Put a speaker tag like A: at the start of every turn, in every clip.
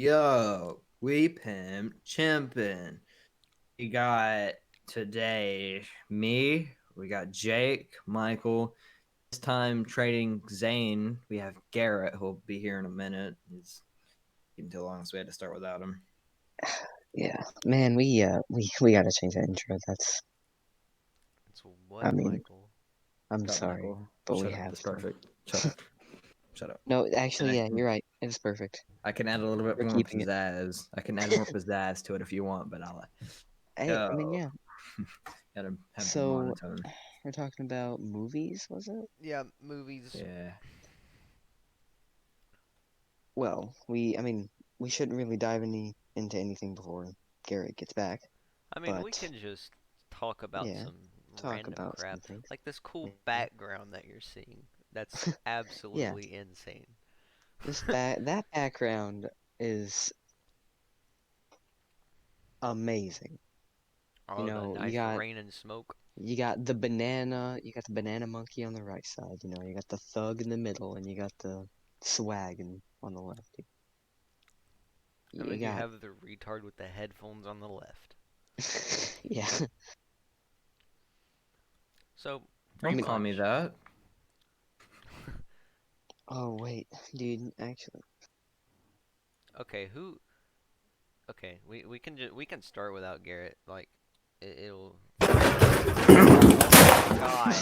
A: Yo, we Pimp Chimpin. We got today we got Jake, Michael. This time trading Zane. We have Garrett who'll be here in a minute. He's taking too long, so we had to start without him.
B: Yeah, man, we gotta change that intro.
C: It's what,
B: I mean,
C: Michael?
B: I'm
A: Shut up,
B: sorry,
A: Michael.
B: but we
A: Shut up.
B: have
A: That's
B: to.
A: perfect. Shut up. Shut up.
B: No,
A: And
B: actually, yeah, you're right. It's perfect.
A: I can add a little bit
B: We're
A: more
B: keeping it.
A: pizzazz. I can add more pizzazz to it if you want, but I'll
B: I mean,
A: go.
B: yeah.
A: Gotta have the
B: So
A: monotone.
B: we're talking about movies, was it?
C: Yeah, movies.
A: Yeah.
B: Well, I mean, we shouldn't really dive into anything before Garrett gets back.
C: I mean, we
B: But
C: can just talk about
B: yeah,
C: some
B: talk
C: random
B: about
C: crap.
B: something.
C: Like this cool
B: Yeah,
C: background that you're seeing. That's
B: yeah.
C: absolutely insane.
B: That background is amazing. You
C: Oh, the
B: know,
C: nice rain and smoke.
B: You got the banana monkey on the right side, you got the thug in the middle, and you got the swag on the left.
C: And
B: You
C: then you
B: got,
C: have the retard with the headphones on the left.
B: yeah.
C: So,
A: Don't
C: pretty
A: call me
C: much.
A: that.
B: Oh wait, dude, actually,
C: Okay, who? Okay, we can start without Garrett. Like, it'll. Oh God.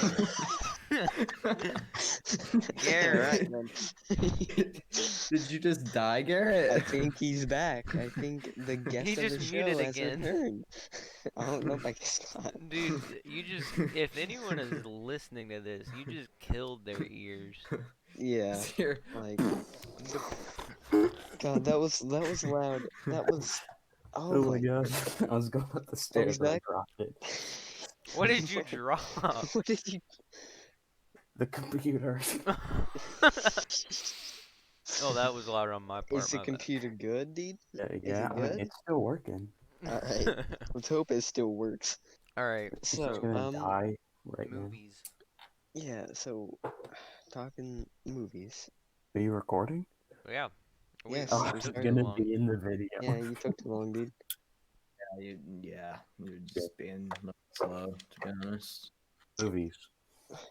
B: all right,
C: Garrett.
B: man.
A: Did you just die,
B: I
A: Garrett?
B: think he's back. I think the
C: He
B: guest of
C: just
B: the
C: muted
B: show has
C: again.
B: returned. I don't know if I guess not.
C: Dude, you just, if anyone is listening to this, you just killed their ears.
B: Yeah,
A: Here.
B: like,
C: The,
B: God, that was loud. That was, oh
D: Oh my
B: my,
D: god. I was going up the
B: oh,
D: stairs
B: he's
D: and I
B: back.
D: dropped it.
C: what did you drop?
B: What did you?
D: The computer.
C: Oh, that was louder on my
B: Is
C: part,
B: the
C: my bad.
B: computer good, dude? Is
D: Yeah,
B: it
D: I mean,
B: good?
D: it's still working.
B: Alright. Let's hope it still works.
C: Alright,
D: It's just
B: So,
C: so,
D: gonna die right now.
C: movies.
B: yeah, so talking movies.
D: Are you recording?
C: Yeah,
B: Yes,
D: Oh,
C: we
B: we
D: it's
C: took too
B: started.
D: gonna
C: long.
D: be in the video.
B: Yeah, you took too long, dude.
A: Yeah, you're just being a little slow, to be honest.
D: Movies.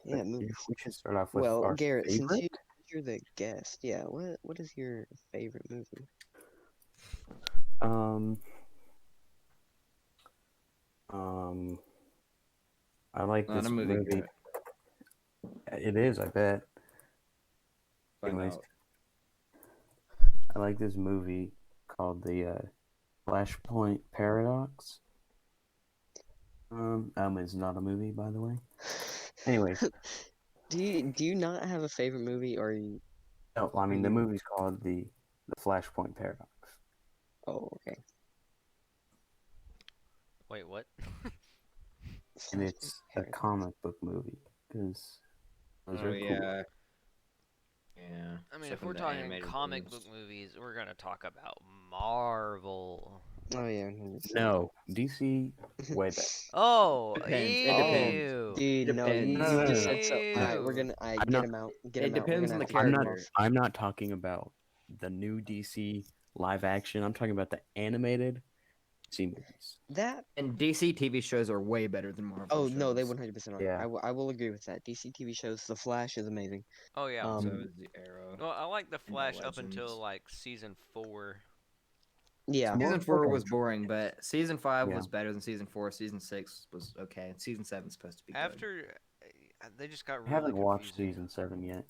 B: Yeah, movies.
D: We should start off with
B: Well,
D: our
B: Garrett, since
D: favorite.
B: you're the guest, yeah, what is your favorite movie?
D: Um, um, I like
A: Not
D: this
A: a movie,
D: movie.
A: Garrett.
D: It is, I bet.
A: Find
D: Anyways,
A: out.
D: I like this movie called the Flashpoint Paradox. It's not a movie, by the way. Anyways,
B: Do you not have a favorite movie, or you?
D: no, I mean the movie's called the Flashpoint Paradox.
B: Oh, okay.
C: Wait, what?
D: And it's a comic book movie because those
A: Oh
D: are cool.
A: yeah. Yeah.
C: I mean,
A: Except
C: if
A: for
C: we're
A: the
C: talking
A: animated
C: comic book
A: ones.
C: movies, we're gonna talk about Marvel.
B: Oh yeah. 100%.
D: No, DC way better.
C: Oh,
A: Depends. It
B: Oh,
A: depends.
C: ew.
B: dude, no,
A: Depends.
B: you just
D: No.
B: said so. All right,
C: Ew.
B: I
D: I'm
B: get
D: not.
B: him out. Get
A: It
B: him out. We're
A: depends
B: gonna
A: on
B: have
A: the
B: to kick him
A: character.
B: off.
D: I'm not talking about the new DC live action. I'm talking about the animated DC movies.
B: That.
A: And DC TV shows are way better than Marvel
B: Oh
A: shows.
B: no, they 100% are.
D: Yeah.
B: I will agree with that. DC TV shows, The Flash is amazing.
C: Oh yeah.
A: So
B: Um,
A: is the Arrow
C: Well, I like the
A: and the
C: Flash up until
A: Legends.
C: like season 4.
B: yeah.
D: Well,
A: Season 4
D: okay.
A: was boring, but season 5
D: Yeah.
A: was better than season 4. Season 6 was okay. And season 7 is supposed to be good.
C: After they just got
D: I
C: really
D: haven't watched
C: confusing.
D: season 7 yet.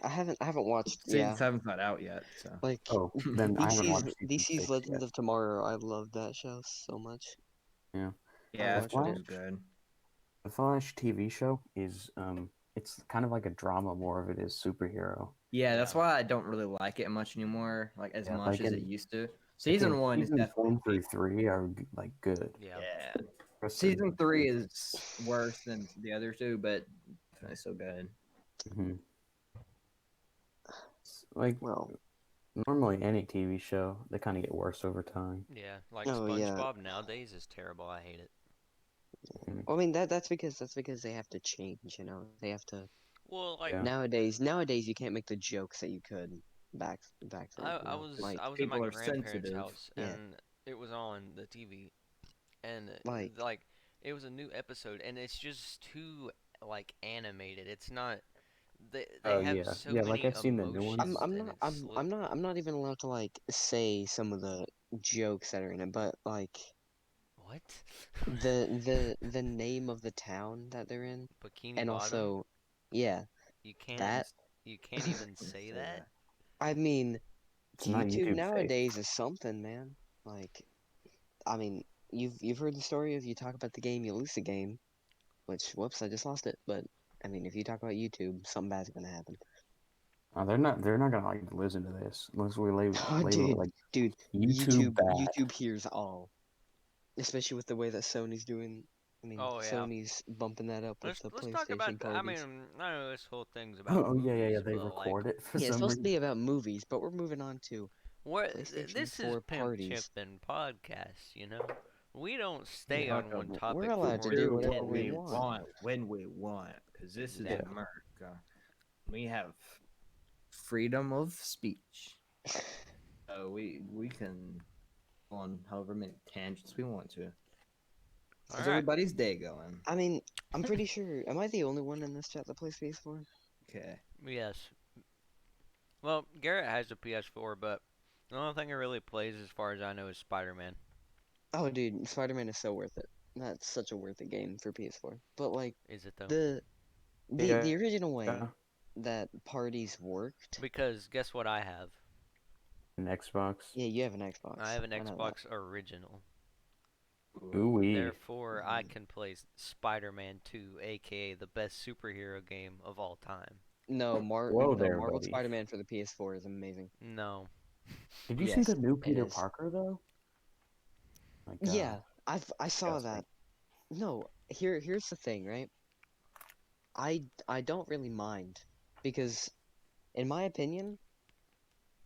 B: I haven't watched.
A: Season
B: Yeah,
A: 7's not out yet, so.
B: like
D: Oh, then I haven't watched season
B: DC's
D: 6
B: Legends
D: yet.
B: of Tomorrow. I love that show so much.
D: Yeah.
A: Yeah,
B: watched
A: that
B: it.
A: was good.
D: The Flash TV show is it's kind of like a drama. More of it is superhero.
A: Yeah, that's
C: Yeah.
A: why I don't really like it much anymore, like as
D: Yeah,
A: much
D: like
A: as it
D: in-
A: used to. Season 1 is
D: seasons
A: definitely
D: 1 through
A: peak.
D: 3 are like good.
C: Yeah.
A: Yeah.
D: Rest of
A: Season
D: them-
A: 3 is worse than the other two, but definitely still good.
D: Mhm. Like
B: Well,
D: normally any TV show, they kind of get worse over time.
C: Yeah. Like
B: Oh, yeah.
C: SpongeBob nowadays is terrible. I hate it.
B: I mean that's because they have to change. You know, they have to
C: Well, like
D: Yeah.
B: nowadays. Nowadays, you can't make the jokes that you could back then.
C: I was
B: Like,
C: I was at my
A: People are
C: grandparents'
A: sensitive.
C: house
B: Yeah.
C: and it was on the TV and
B: like,
C: like it was a new episode and it's just too like animated. It's not they
D: Oh
C: have
D: yeah,
C: so
D: yeah. Like
C: many
D: I've seen the new
B: I'm
D: ones.
C: emotions
B: I'm
C: and
B: not
C: it's slow.
B: I'm not even allowed to like say some of the jokes that are in it, but like
C: What?
B: the name of the town that they're in,
C: Bikini
B: and
C: Bottom?
B: also, yeah,
C: You can't
B: that.
C: you can't even
A: Can't
C: say
A: say
C: that?
A: that.
B: I mean,
D: It's not
B: YouTube
D: YouTube safe.
B: nowadays is something, man. Like, I mean, you've heard the story of you talk about the game, you lose the game, which whoops, I just lost it. But I mean, if you talk about YouTube, something bad's gonna happen.
D: They're not gonna like listen to this unless we
B: Oh,
D: label it like
B: dude,
D: YouTube bad.
B: YouTube hears all, especially with the way that Sony's doing. I mean,
C: Oh yeah.
B: Sony's bumping that up with the
C: Let's talk about
B: PlayStation
C: I
B: parties.
C: mean, I know this whole thing's about
D: Oh yeah, yeah, yeah.
C: movies,
D: They
C: but like
D: record it for
B: Yeah, it's
D: some
B: supposed to
D: reason.
B: be about movies, but we're moving on to
C: what
B: PlayStation
C: this is
B: 4
C: Pimp
B: parties.
C: Chimpin podcast, you know? We don't
D: Yeah.
C: stay
A: Talk
C: on one
A: about
B: We're
C: topic for
B: allowed to
C: more
B: do
C: than
A: do
B: whatever
A: what
C: 10
B: we
A: we
C: minutes.
B: want.
A: want when we want, because this is
C: Exactly.
A: America. We have freedom of speech. We can go on however many tangents we want to. How's
C: Alright.
A: everybody's day going?
B: I mean, I'm pretty sure. Am I the only one in this chat that plays PS4?
A: Okay.
C: Yes. Well, Garrett has a PS4, but the only thing he really plays as far as I know is Spider-Man.
B: Oh, dude, Spider-Man is so worth it. That's such a worth it game for PS4. But like
C: Is it though?
B: the
D: Yeah.
B: the original
D: Yeah.
B: way that parties worked.
C: Because guess what I have?
D: An Xbox.
B: Yeah, you have an Xbox.
C: I have an
B: I know that.
C: Xbox original.
D: Ooh-wee.
C: Therefore, I can play Spider-Man 2, aka the best superhero game of all time.
D: Whoa there,
B: Marvel
D: buddy.
B: Spider-Man for the PS4 is amazing.
C: No.
D: Did you see
B: Yes,
D: the new
B: it
D: Peter
B: is.
D: Parker though? Like
B: Yeah, I saw
D: disgusting.
B: that. No, here's the thing, right? I don't really mind because in my opinion,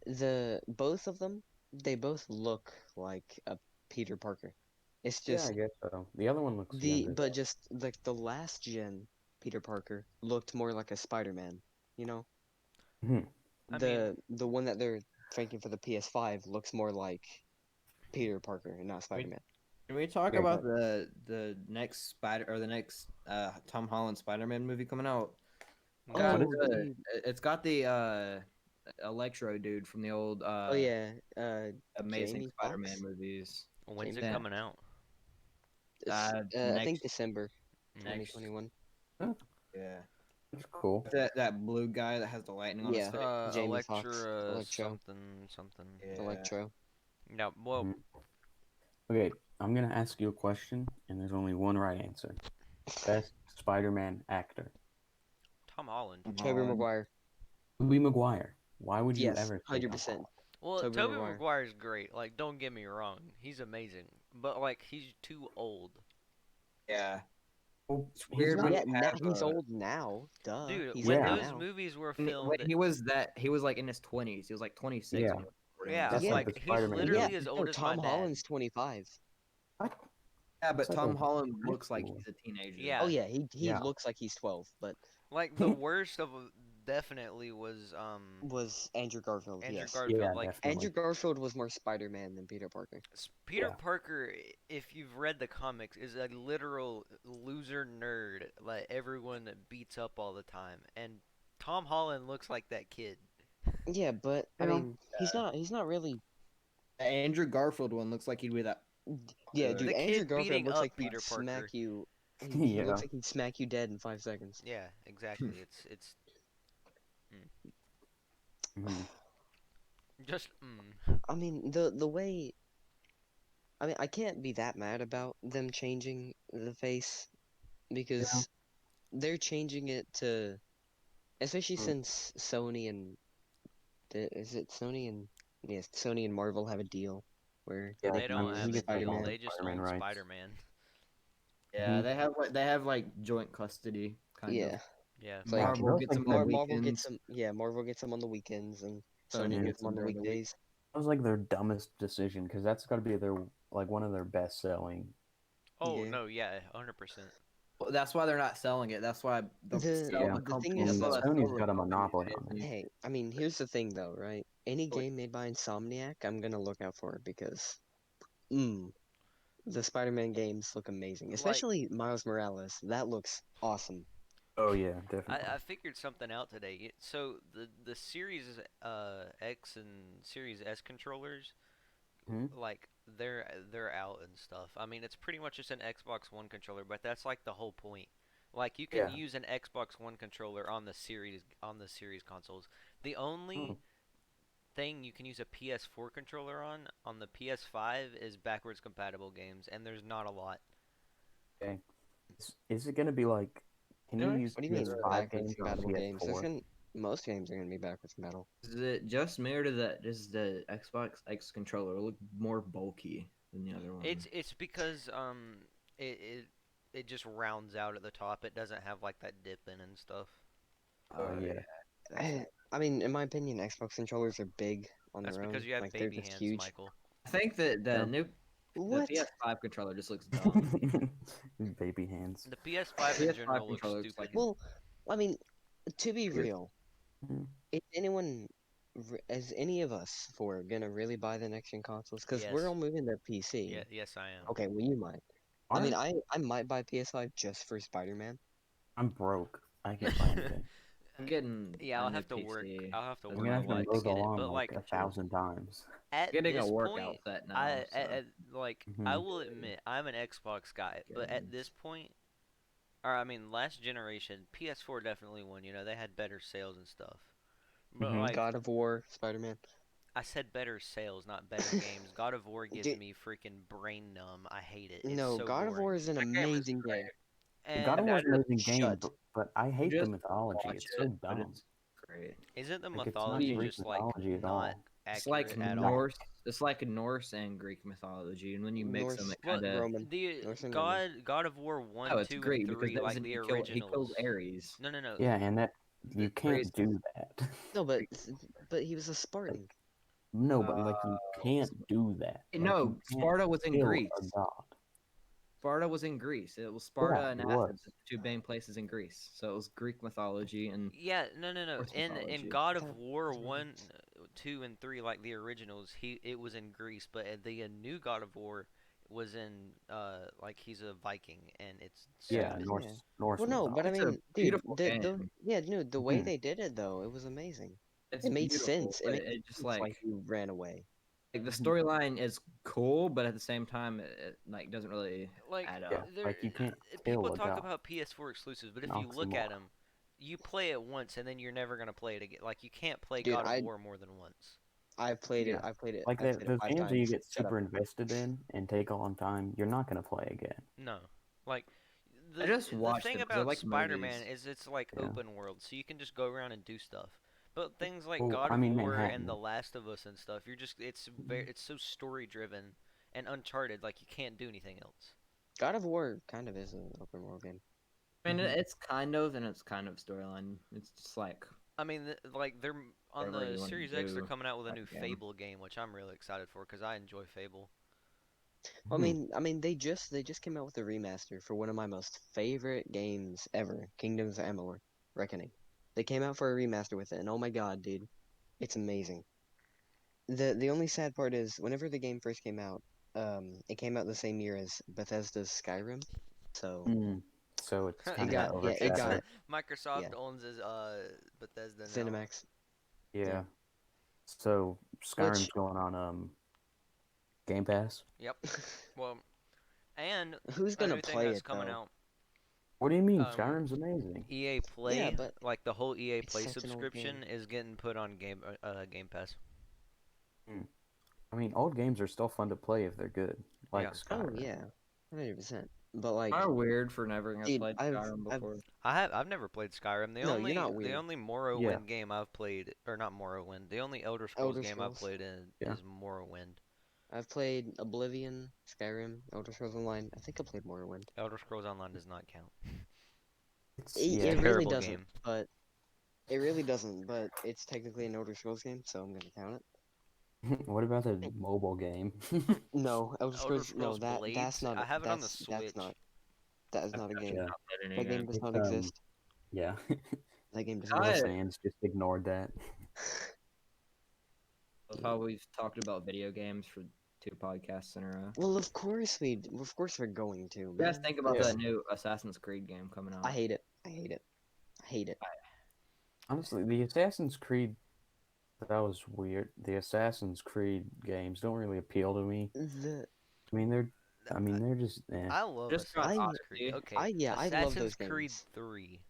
B: the both of them, they both look like a Peter Parker. It's
D: Yeah, I
B: just
D: guess so. The other one looks younger though.
B: just like the last gen Peter Parker looked more like a Spider-Man, you know?
D: Mhm.
C: I mean,
B: The one that they're making for the PS5 looks more like Peter Parker and not Spider-Man.
A: Can we talk
D: Yeah,
A: about the next Spider or the next Tom Holland Spider-Man movie coming out?
C: okay.
D: What
B: Oh,
D: is
A: Good.
B: dude.
A: It's got the Electro dude from the old
B: Oh yeah,
A: Amazing
B: Jamie
A: Spider-Man
B: Foxx.
A: movies.
C: When's it
B: Jamie
A: Yeah.
C: coming out?
B: I think
A: Next,
B: December
A: next,
B: 2021.
A: yeah.
D: That's cool.
A: That blue guy that has the lightning on his
B: Yeah,
A: face.
B: Jamie Foxx, Electro,
C: Something.
A: Yeah.
B: Electro.
C: Yeah, well,
D: Mhm. Okay, I'm gonna ask you a question, and there's only one right answer. Best Spider-Man actor.
C: Tom Holland.
A: Tom
B: Tobey
A: Holland.
B: Maguire.
D: Tobey Maguire. Why would you
B: Yes,
D: ever say Tom
B: 100%.
D: Holland?
C: Well,
B: Tobey
C: Tobey
B: Maguire.
C: Maguire's great. Like, don't get me wrong, he's amazing. But like, he's too old,
A: Yeah.
D: Well,
A: It's
D: he's
A: weird
D: not.
A: when
B: Yeah,
A: you
B: now
A: have
B: he's old now. Duh,
C: dude.
B: he's
C: When
B: old
D: Yeah.
C: those
B: now.
C: movies were
A: when
C: filmed,
A: he was like in his 20s. He was like 26
D: Yeah.
A: when he was recording
C: yeah,
A: those.
D: That's
B: Yeah.
D: like
C: like
D: the
C: he's
D: Spider-Man
C: literally
B: Yeah,
C: as
B: no,
C: old as my
B: Tom
C: dad.
B: Holland's 25.
D: What?
A: Yeah, but
D: It's like
A: Tom
D: a
A: Holland
D: high
A: looks like
D: school.
A: he's a teenager.
C: Yeah.
B: Oh yeah, he
D: Yeah.
B: looks like he's 12, but
C: Like the worst of definitely was
B: was Andrew Garfield,
C: Andrew
B: yes.
C: Garfield.
D: Yeah,
C: Like
B: Andrew
D: definitely.
B: Garfield was more Spider-Man than Peter Parker.
C: Peter
D: Yeah.
C: Parker, if you've read the comics, is a literal loser nerd. Like everyone beats up all the time, and Tom Holland looks like that kid.
B: Yeah, but I
D: Yeah.
B: mean, he's not really.
A: The Andrew Garfield one looks like he'd be that.
B: Yeah,
A: The
B: dude,
C: The
B: Andrew
C: kid
B: Garfield
C: beating
B: looks
C: up
B: like he'd
C: Peter Parker.
B: smack you. He
D: Yeah.
B: looks like he'd smack you dead in 5 seconds.
C: Yeah, exactly. It's
D: Mhm.
C: just
B: I mean, the way. I mean, I can't be that mad about them changing the face because they're changing it to, especially
D: Mm.
B: since Sony and is it Sony and yes, Sony and Marvel have a deal where
D: Yeah,
B: they
C: they
B: can
C: don't
B: use
C: have
D: we
C: a
D: get the
C: deal.
B: Spider-Man.
C: They just
D: Spider-Man
C: own
D: rights.
C: Spider-Man.
A: Yeah,
D: Mhm.
A: they have like joint custody kind
B: Yeah,
A: of.
C: Yeah.
B: it's like
A: Marvel gets them on the
B: Marvel gets
A: weekends.
B: them. Yeah, Marvel gets them on the weekends, and
A: Sony
B: Sony gets
A: gets
B: them
A: them
B: on the
A: during the week.
B: weekdays.
D: That was like their dumbest decision because that's got to be their like one of their best selling.
C: Oh
B: Yeah.
C: no, yeah, 100%.
A: Well, that's why they're not selling it. That's why
B: The
A: sell
D: Yeah.
A: the
B: the thing
A: company.
B: is
A: That's
D: And
A: why
B: though,
A: they
D: Sony's
A: sold the
D: got a
A: company.
D: monopoly on it.
B: hey, I mean, here's the thing though, right? any
A: Wait.
B: game made by Insomniac, I'm gonna look out for it because, the Spider-Man games look amazing,
C: Like,
B: especially Miles Morales. That looks awesome.
D: Oh yeah, definitely.
C: I figured something out today. So the Series X and Series S controllers,
D: Hmm?
C: like they're out and stuff. I mean, it's pretty much just an Xbox One controller, but that's like the whole point. Like you can
D: Yeah.
C: use an Xbox One controller on the series consoles. The
D: Hmm.
C: only thing you can use a PS4 controller on the PS5 is backwards compatible games, and there's not a lot.
D: Okay. Is it gonna be like? Can you use
B: What do you mean
D: PS5
B: backwards
D: games on
B: compatible games?
D: PS4?
B: Most games are gonna be backwards compatible.
A: Is it just me or does the Xbox X controller look more bulky than the other one?
C: It's because it it it just rounds out at the top. It doesn't have like that dip in and stuff.
D: Oh
A: Yeah,
D: yeah.
A: that's right.
B: I mean, in my opinion, Xbox controllers are big on
C: That's
B: their
C: because
B: own.
C: you have
B: Like they're
C: baby
B: just
C: hands,
B: huge.
C: Michael.
A: I think that
B: No.
A: the
B: What?
A: PS5 controller just looks dumb.
D: Baby hands.
C: The PS5 in
A: PS5
C: general looks
A: controller looks like
C: stupid.
B: Well, I mean, to be
A: Weird.
B: real,
D: Mhm.
B: is any of us four gonna really buy the next gen consoles? Because we're
C: Yes.
B: all moving to
C: Yeah,
B: PC.
C: yes I am.
B: Okay, well you might. I mean,
D: Aren't
B: I might buy PS5 just for Spider-Man.
D: I'm broke. I can't buy anything.
A: I'm getting
C: Yeah,
A: a
C: I'll
A: new
C: have to work.
A: PC
C: I'll have to
A: because
D: I'm
C: work
D: gonna
A: my
D: have
C: a
D: to
C: lot
A: wife's
C: to
D: mow the
C: get it.
D: lawn
C: But
D: like
C: like
D: 1,000 times.
C: at
A: getting a
C: this
A: workout
C: point,
A: set now. So
C: like I
D: Hmm.
C: will admit I'm an Xbox guy, but at this point, or I mean last generation, PS4 definitely won. You know they had better sales and stuff. But
D: Hmm.
C: like
B: God of War, Spider-Man.
C: I said, better sales, not better games. God of War gives
B: Dude,
C: me freaking brain numb. I hate it. It's
B: no,
C: so
B: God of War
C: boring.
B: is an
A: that game is
B: amazing game.
A: great.
D: God of
C: And
D: War is an amazing game,
B: Shut.
D: but I
A: You
D: hate the
A: just
D: mythology.
A: watch
D: It's so
A: it, but
D: dumb.
A: it's great.
C: isn't the
D: Like it's not
C: mythology
A: You-
D: Greek
C: just like
D: mythology at
C: not
D: all.
A: It's like
C: accurate at all?
A: Norse. It's like Norse and Greek mythology, and when you mix them,
B: Norse,
A: it
C: Well,
A: kind of
B: Roman,
C: the
B: Norse and Roman.
C: God of War
A: no,
C: one,
A: it's
C: 2, and
A: Greek because
C: 3, like
A: doesn't
C: the
A: he killed
C: originals.
A: Ares.
C: No, no, no.
D: Yeah, and that you
A: Ares
D: can't do that.
B: No,
A: Greek.
B: but he was a
D: Like,
B: Spartan.
D: no, but like you can't do that. Like you
A: no,
D: can't
A: Sparta was in
D: kill a
A: Greece.
D: god.
A: Sparta was in Greece. It was
D: Yeah,
A: Sparta and
D: it
A: Athens,
D: was.
A: the two main places in Greece. So it was Greek mythology and
C: Yeah, no, no, no.
A: Norse
C: In
A: mythology.
C: God
B: I
C: of
B: thought
C: War
B: it was
C: one,
B: Romans.
C: 2, and 3, like the originals, it was in Greece, but the new God of War was in like he's a Viking, and it's
D: Yeah,
C: stupid.
B: Yeah.
D: Norse
B: Well, no, but I
A: It's a
D: mythology.
B: mean, dude,
A: beautiful game.
B: the way
D: Hmm.
B: they did it though, it was amazing.
A: It's
B: It made
A: beautiful,
B: sense. It
A: but
B: made
A: it just
B: sense why he ran away.
A: like the
D: Mhm.
A: storyline is cool, but at the same time, it like doesn't really
C: Like
A: add
D: Yeah,
A: up.
C: there,
D: like you can't
C: people
D: kill a
C: talk
D: god.
C: about PS4 exclusives, but
D: An
C: if you look at
D: oxymoron.
C: them, you play it once and then you're never gonna play it again. Like you can't play
B: Dude,
C: God of War more than once.
B: I've played it.
D: Yeah,
B: I
D: like
B: played it
D: those
B: 5
D: games that you
B: times.
D: get
B: Shut up.
D: super invested in and take a long time, you're not gonna play again.
C: No, like
A: I
C: the
A: just
C: the
A: watched
C: thing
A: them because I
C: about
A: like
C: Spider-Man
A: movies.
C: is it's like
D: Yeah.
C: open world, so you can just go around and do stuff. But things like
D: Well,
C: God
D: I
C: of
D: mean
C: War and The
D: Manhattan.
C: Last of Us and stuff, it's so story driven and Uncharted. Like you can't do anything else.
B: God of War kind of is an open world game.
A: I mean,
D: Mhm.
A: it's kind of and it's kind of storyline. It's just like
C: I mean, like they're on
A: whatever
C: the
A: you want
C: Series
A: to
C: X, they're
A: do.
C: coming out with a
A: Like
C: new
A: a game.
C: Fable game, which I'm really excited for because I enjoy Fable.
B: Well,
D: Hmm.
B: I mean, they just came out with a remaster for one of my most favorite games ever, Kingdoms of Amalur: Reckoning. They came out for a remaster with it, and oh my god, dude, it's amazing. The only sad part is whenever the game first came out, it came out the same year as Bethesda's Skyrim, so
D: Mm. So it's kind
B: it
D: of got
C: Yeah,
B: got yeah, it
C: it's
B: got
D: overshadowed.
C: Microsoft
B: yeah,
C: owns his Bethesda now.
B: Cinemax. Yeah.
D: Yeah. So
B: Which
D: Skyrim's going on Game Pass.
C: Yep. Well, and
B: who's
C: a
B: gonna
C: new thing
B: play
C: that's
B: it
C: coming
B: though?
C: out,
D: What do you mean?
C: um,
D: Skyrim's amazing.
C: EA
B: Yeah,
C: Play,
B: but
C: like the whole EA
B: it's
C: Play
B: such an old game.
C: subscription, is getting put on Game Pass.
D: Hmm. I mean, old games are still fun to play if they're good,
C: Yeah,
D: like
B: Oh
D: Skyrim.
B: yeah, 100%. But
A: Kind
B: like,
A: of weird for never have
B: dude,
A: played Skyrim
B: I've
A: before.
C: I've never played Skyrim.
B: no, you're not
C: The
B: weird.
C: only
D: Yeah,
C: Morrowind game I've played, or not Morrowind, the only Elder Scrolls
B: Elder
C: game I've
B: Scrolls.
C: played in
D: yeah.
C: is Morrowind.
B: I've played Oblivion, Skyrim, Elder Scrolls Online. I think I played Morrowind.
C: Elder Scrolls Online does not count.
D: It's
B: It,
C: It's a
D: yeah.
B: it really
C: terrible
B: doesn't,
C: game.
B: but it really doesn't. But it's technically an Elder Scrolls game, so I'm gonna count it.
D: What about the
B: Hey,
D: mobile game?
B: no, Elder
C: Elder
B: Scrolls. No,
C: Scrolls Blades. I have it on the
B: that's
C: Switch.
B: not that is
A: I've
B: not a
A: actually
B: game.
D: Yeah,
A: not played any
B: That game
A: game.
B: does
D: it's
B: not exist.
D: yeah.
B: That game does not
D: More
A: I
B: exist.
D: fans just ignored that.
A: Love how we've talked about video games for 2 podcasts in a row.
B: Well, of course we're going to,
A: You guys
B: man.
A: think about
D: Yeah.
A: that new Assassin's Creed game coming out?
B: I hate it. I hate it. I hate it.
D: Honestly, the Assassin's Creed, that was weird. The Assassin's Creed games don't really appeal to me.
B: The
D: I mean, they're just
C: I love
A: Just got
C: Assassin's
B: I
C: Creed.
A: Odyssey.
C: Okay,
B: yeah, I love
C: Assassin's
B: those
C: Creed
B: games.
C: 3.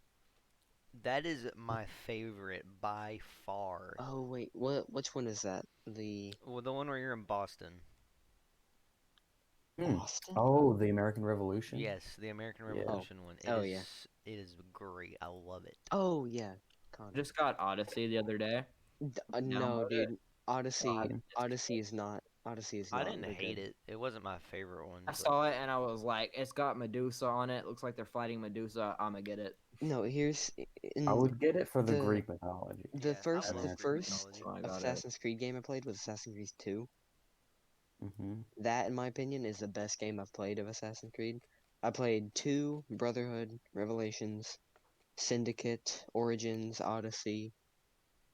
C: That is my favorite by far.
B: Oh wait, which one is that? The
C: Well, the one where you're in Boston.
D: Hmm.
B: Boston?
D: Oh, the American Revolution.
C: Yes, the American
D: Yeah.
C: Revolution one.
B: Oh yeah.
C: It is great. I love it.
B: Oh yeah. Con.
A: Just got Odyssey the other day.
B: No,
A: Download it.
B: dude. Odyssey
D: God.
B: Odyssey is
C: I
B: not
C: didn't
B: very
C: hate
B: good.
C: it. It wasn't my favorite one.
A: I
C: But
A: saw it and I was like, it's got Medusa on it. Looks like they're fighting Medusa. I'm gonna get it.
B: No, here's
D: I
B: in
D: would get it for the
B: the
D: Greek mythology.
B: the
C: yeah, I
B: first
C: love
B: the
C: Greek
D: American
B: first
C: mythology.
A: When I got it.
B: Assassin's Creed game I played was Assassin's Creed 2.
D: Mm-hmm.
B: That, in my opinion, is the best game I've played of Assassin's Creed. I played 2, Brotherhood, Revelations, Syndicate, Origins, Odyssey,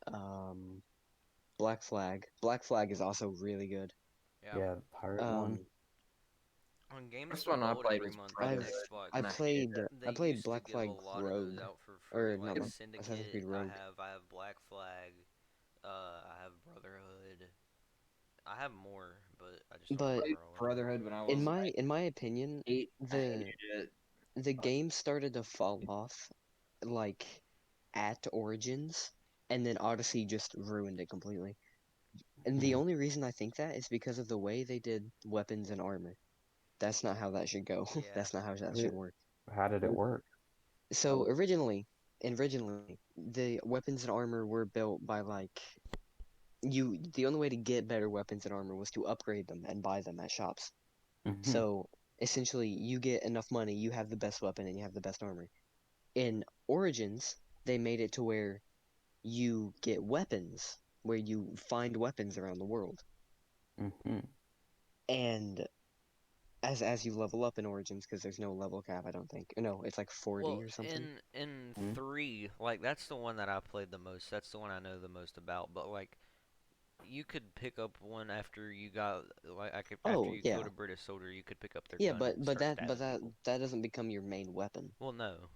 B: um, Black Flag. Black Flag is also really good.
C: Yeah.
D: Yeah, the pirate one.
B: Um,
C: On Games
A: First
C: for
A: one I
C: Gold
A: played
C: every
A: was
C: month on
B: I've
A: Brotherhood,
C: Xbox,
B: I
A: and I hated
B: played
A: it.
C: they
B: I played
C: used to
B: Black
C: give a
B: Flag
C: lot of those
B: Rogue,
C: out for free,
B: or
C: like
B: not Assassin's
C: Syndicate.
B: Creed Rogue.
C: I have Black Flag. I have Brotherhood. I have more, but I just don't
B: But
A: Played
C: remember all of them.
A: Brotherhood when I was like
B: in my opinion,
A: 8. I
B: the
A: hated it.
B: the game started to fall off like at Origins, and then Odyssey just ruined it completely. And the
D: Mhm.
B: only reason I think that is because of the way they did weapons and armor. That's not how that should go.
C: Yeah.
B: That's not how that should
D: It-
B: work.
D: How did it work?
B: So originally, the weapons and armor were built by like the only way to get better weapons and armor was to upgrade them and buy them at shops.
D: Mm-hmm.
B: So essentially, you get enough money, you have the best weapon, and you have the best armor. In Origins, they made it to where you get weapons, where you find weapons around the world.
D: Mm-hmm.
B: And as you level up in Origins, because there's no level cap, I don't think. No, it's like 40
C: Well,
B: or something.
C: in
D: Mhm.
C: 3, like that's the one that I played the most. That's the one I know the most about. But like, you could pick up one after you got after
B: Oh,
C: you
B: yeah.
C: killed a British soldier, you could pick up their
B: Yeah,
C: gun and
B: but
C: start
B: that
C: stabbing people.
B: that doesn't become your main weapon.
C: Well, no.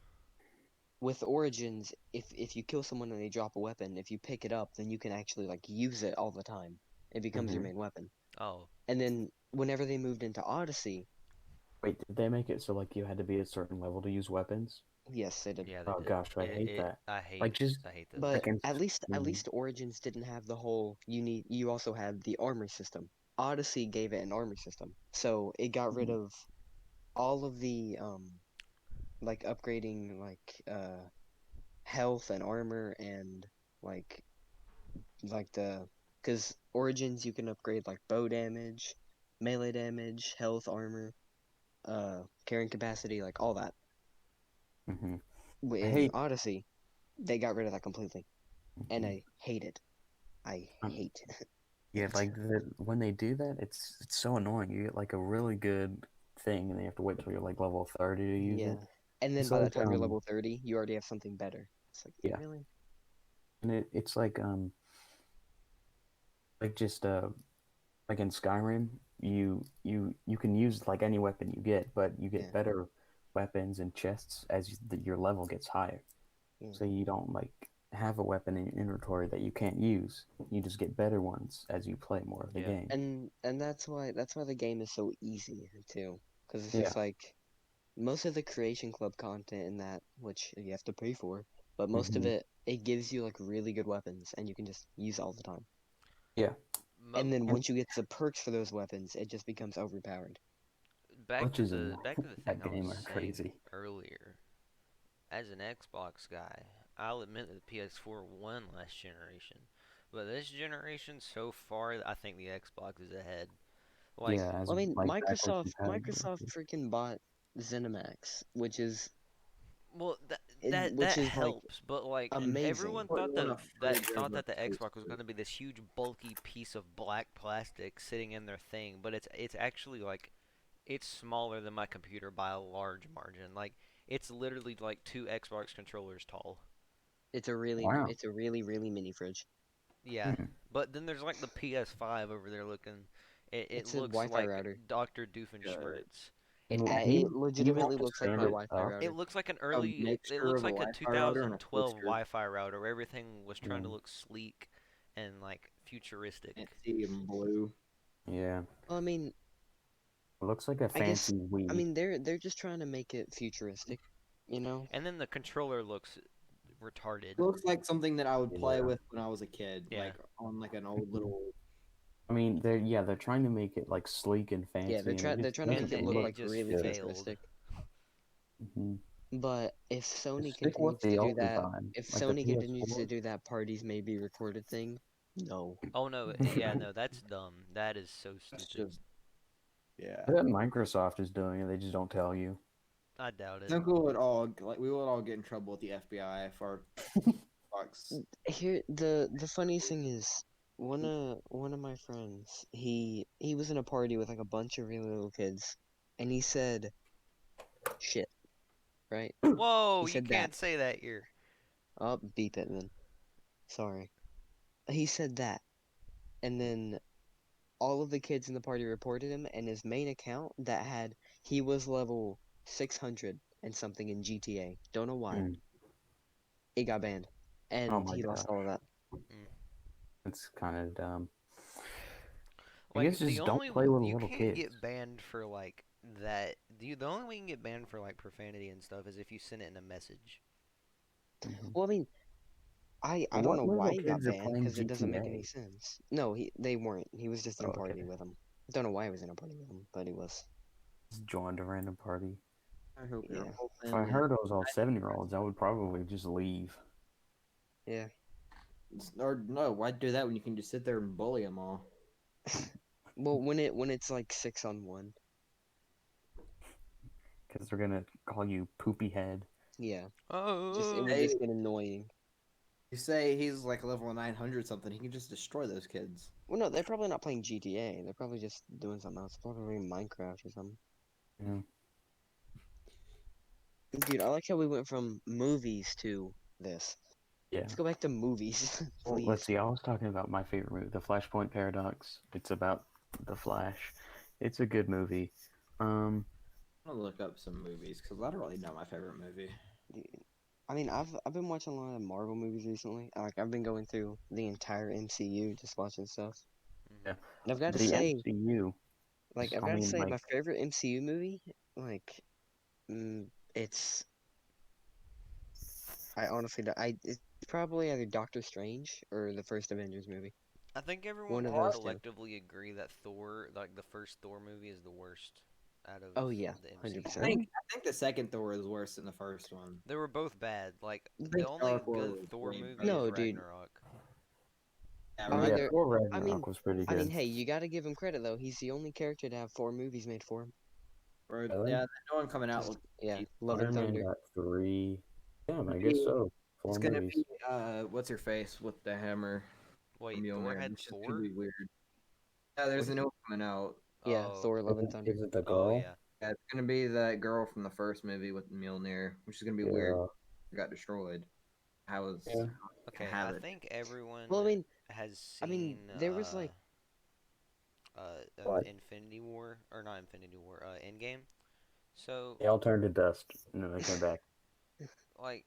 B: With Origins, if you kill someone and they drop a weapon, if you pick it up, then you can actually like use it all the time. It becomes your
D: Mhm.
B: main weapon.
C: Oh,
B: And then whenever they moved into Odyssey,
D: Wait, did they make it so like you had to be a certain level to use weapons?
B: yes, they did.
C: yeah, they
D: Oh
C: did.
D: gosh, I hate that. Like just
C: I hate those.
B: But
D: like in
B: at
D: mm,
B: least Origins didn't have the whole you also had the armor system. Odyssey gave it an armor system. So it got rid of all of the like upgrading health and armor and like the because Origins you can upgrade like bow damage, melee damage, health, armor, carrying capacity, like all that.
D: mhm. I
B: In
D: hate
B: Odyssey, they got rid of that completely, and
D: mhm.
B: I hate it. I
D: Um,
B: hate
D: yeah,
B: it.
D: like when they do that, it's so annoying. You get like a really good thing, and then you have to wait till you're like level 30 to use
B: Yeah.
D: it.
B: And then
D: It's
B: by the
D: like
B: time you're level 30, you already have something better. It's like,
D: yeah,
B: really?
D: and it's like just like in Skyrim, you can use like any weapon you get, but you
B: Yeah.
D: get better weapons and chests as your level gets higher.
B: Yeah.
D: So you don't like have a weapon in your inventory that you can't use. You just get better ones as you play more of the
C: Yeah.
D: game.
B: And that's why the game is so easy too, because it's
D: Yeah.
B: just like most of the Creation Club content in that, which you have to pay for, but most of
D: Hmm.
B: it gives you like really good weapons, and you can just use all the time.
D: Yeah.
C: Mo-
B: And then
D: And
B: once you get the perks for those weapons, it just becomes overpowered.
D: glitches in
C: back to the thing
D: that
C: I was
D: game are
C: saying
D: crazy.
C: earlier. As an Xbox guy, I'll admit that the PS4 won last generation, but this generation so far, I think the Xbox is ahead. Like,
D: Yeah, as
B: Well, I mean,
D: like backwards
B: Microsoft
D: compatibility.
B: freaking bought ZeniMax, which is
C: well,
B: which
C: that
B: is like
C: helps, but like
B: amazing.
C: everyone
A: What
C: thought
A: you want
C: the
A: a free
C: thought
A: driver
C: that the
A: post
C: Xbox was
A: it.
C: going to be this huge bulky piece of black plastic sitting in their thing, but it's actually like it's smaller than my computer by a large margin. Like it's literally like 2 Xbox controllers tall.
B: It's a
D: Wow.
B: really really mini fridge.
C: Yeah,
D: Hmm.
C: But then there's like the PS5 over there looking. It
B: It's a
C: looks
B: Wi-Fi
C: like
B: router.
C: Dr.
A: Good.
C: Doofenshmirtz.
B: It
D: You
B: legitimately
D: have to
B: looks like
D: stand
B: my
D: it
B: Wi-Fi
D: up.
C: It
B: router.
C: looks like an
A: A
C: early. It
A: mixture
C: looks
A: of a
C: like a
A: Wi-Fi router and a
C: 2012
A: toaster.
C: Wi-Fi router where everything was trying to
D: Yeah.
C: look sleek and like futuristic.
A: Can't see even blue.
D: Yeah.
B: Well, I mean,
D: It looks like a
B: I guess,
D: fancy
B: I
D: Wii.
B: mean, they're just trying to make it futuristic, you know?
C: And then the controller looks retarded.
A: It looks like something that I would play
D: Yeah.
A: with when I was a kid,
C: Yeah.
A: like on like an old little.
D: I mean, they're trying to make it like sleek and fancy,
B: Yeah,
D: and it
B: they're
D: just
B: trying to
C: And
B: make
D: doesn't
B: it
C: it,
B: look
D: look
C: it
B: like
C: just
B: really
D: good.
C: failed.
B: futuristic.
D: Hmm.
B: But if
D: Just
B: Sony
D: stick with
B: continues to
D: the
B: do
D: old
B: that,
D: design,
B: if
D: like the
B: Sony continues to
D: PS4.
B: do that parties may be recorded thing, no.
C: Oh no, yeah, no, that's dumb. That is so
A: That's
C: stupid.
A: just yeah.
D: I bet Microsoft is doing it. They just don't tell you.
C: I doubt
A: I
C: it.
A: think we would all get in trouble with the FBI if our box.
B: Here, the funniest thing is, one of my friends, he was in a party with like a bunch of really little kids, and he said, "Shit," right?
C: Whoa,
B: He
C: you
B: said that.
C: can't say that here.
B: Oh, beep it then. Sorry. He said that, and then all of the kids in the party reported him, and his main account that had he was level 600 and something in GTA. Don't know why.
D: Mm.
B: It got banned,
D: Oh
B: and
D: my
B: he lost
D: gosh,
B: all of that.
C: Mm.
D: it's kind of dumb. I
C: Like
D: guess just don't play with
C: you
D: little
C: can't
D: kids.
C: get banned for like that. The only way you can get banned for like profanity and stuff is if you send it in a message.
D: Mhm.
B: Well, I mean, I don't
D: What
B: know
D: little
B: why he got
D: kids are
B: banned
D: playing
B: because it doesn't make any
D: GTA?
B: sense. No, they weren't. He was just in
D: Oh,
B: a
D: okay,
B: party with them. Don't know why he was in a party with them, but he was.
D: just joined a random party.
A: I hope your
B: Yeah,
A: whole
D: If I
A: family.
D: heard it was all 7-year-olds, I would probably just leave.
B: yeah.
A: Or no, why do that when you can just sit there and bully them all?
B: Well, when it's like 6-on-1,
D: Because they're gonna call you poopy head.
B: yeah, it would
C: Oh,
A: Hey,
B: just get annoying.
A: you say he's like level 900 something, he can just destroy those kids.
B: Well, no, they're probably not playing GTA. They're probably just doing something else. Probably playing Minecraft or something.
D: Yeah.
B: Dude, I like how we went from movies to this.
D: Yeah.
B: Let's go back to movies,
D: Well, let's
B: please.
D: see. I was talking about my favorite movie, The Flashpoint Paradox. It's about the Flash. It's a good movie. Um,
A: I'm gonna look up some movies because I don't really know my favorite movie.
B: Dude, I mean, I've been watching a lot of Marvel movies recently. Like I've been going through the entire MCU, just watching stuff.
D: yeah,
C: hmm.
B: And I've got to
D: the
B: say,
D: MCU.
B: like, I've
D: I
B: got to
D: mean,
B: say,
D: like,
B: my favorite MCU movie, like, it's I honestly, it's probably either Doctor Strange or the first Avengers movie.
C: I think everyone
B: One of
C: can
B: those two.
C: collectively agree that Thor, like the first Thor movie, is the worst out of
B: Oh yeah,
C: the MCU.
B: 100%.
A: I think the second Thor is worse than the first one.
C: They were both bad. Like
A: I
C: the
A: think
C: only
A: Dark World
C: good
A: was
C: Thor
A: way
C: movie is
B: No,
A: better.
B: dude.
C: Ragnarok.
A: Yeah,
B: I mean,
D: yeah,
A: Ragnarok.
B: there.
D: Thor
B: I mean,
D: Ragnarok was pretty
B: I mean,
D: good.
B: hey, you got to give him credit though. He's the only character to have 4 movies made for him.
D: Really?
A: Yeah, the new one coming out
B: Just
A: looks
B: yeah,
A: decent.
B: Love and
D: Iron Man
B: Thunder.
D: got 3. Yeah, I guess
A: Maybe
D: so.
A: it's
D: 4
A: gonna
D: movies.
A: be what's her face with the hammer from
C: Wait, Thor
A: Mjolnir.
C: had
A: It's just gonna
C: 4?
A: be weird. Yeah, there's
B: What
A: a
B: is
A: new
B: it?
A: one coming out.
B: Yeah,
C: Oh,
B: Thor, Love and Thunder.
D: Is it the
C: oh
D: girl?
C: yeah.
A: Yeah, it's gonna be that girl from the first movie with Mjolnir, which is gonna be weird.
D: Yeah.
A: It got destroyed. I was
D: Yeah.
A: gonna
C: Okay,
A: have
C: I
A: it.
C: think everyone
B: Well,
C: has
B: I mean,
C: seen
B: there was like
D: What?
C: Infinity War or not Infinity War, Endgame. So
D: They all turned to dust, and then they came back.
C: like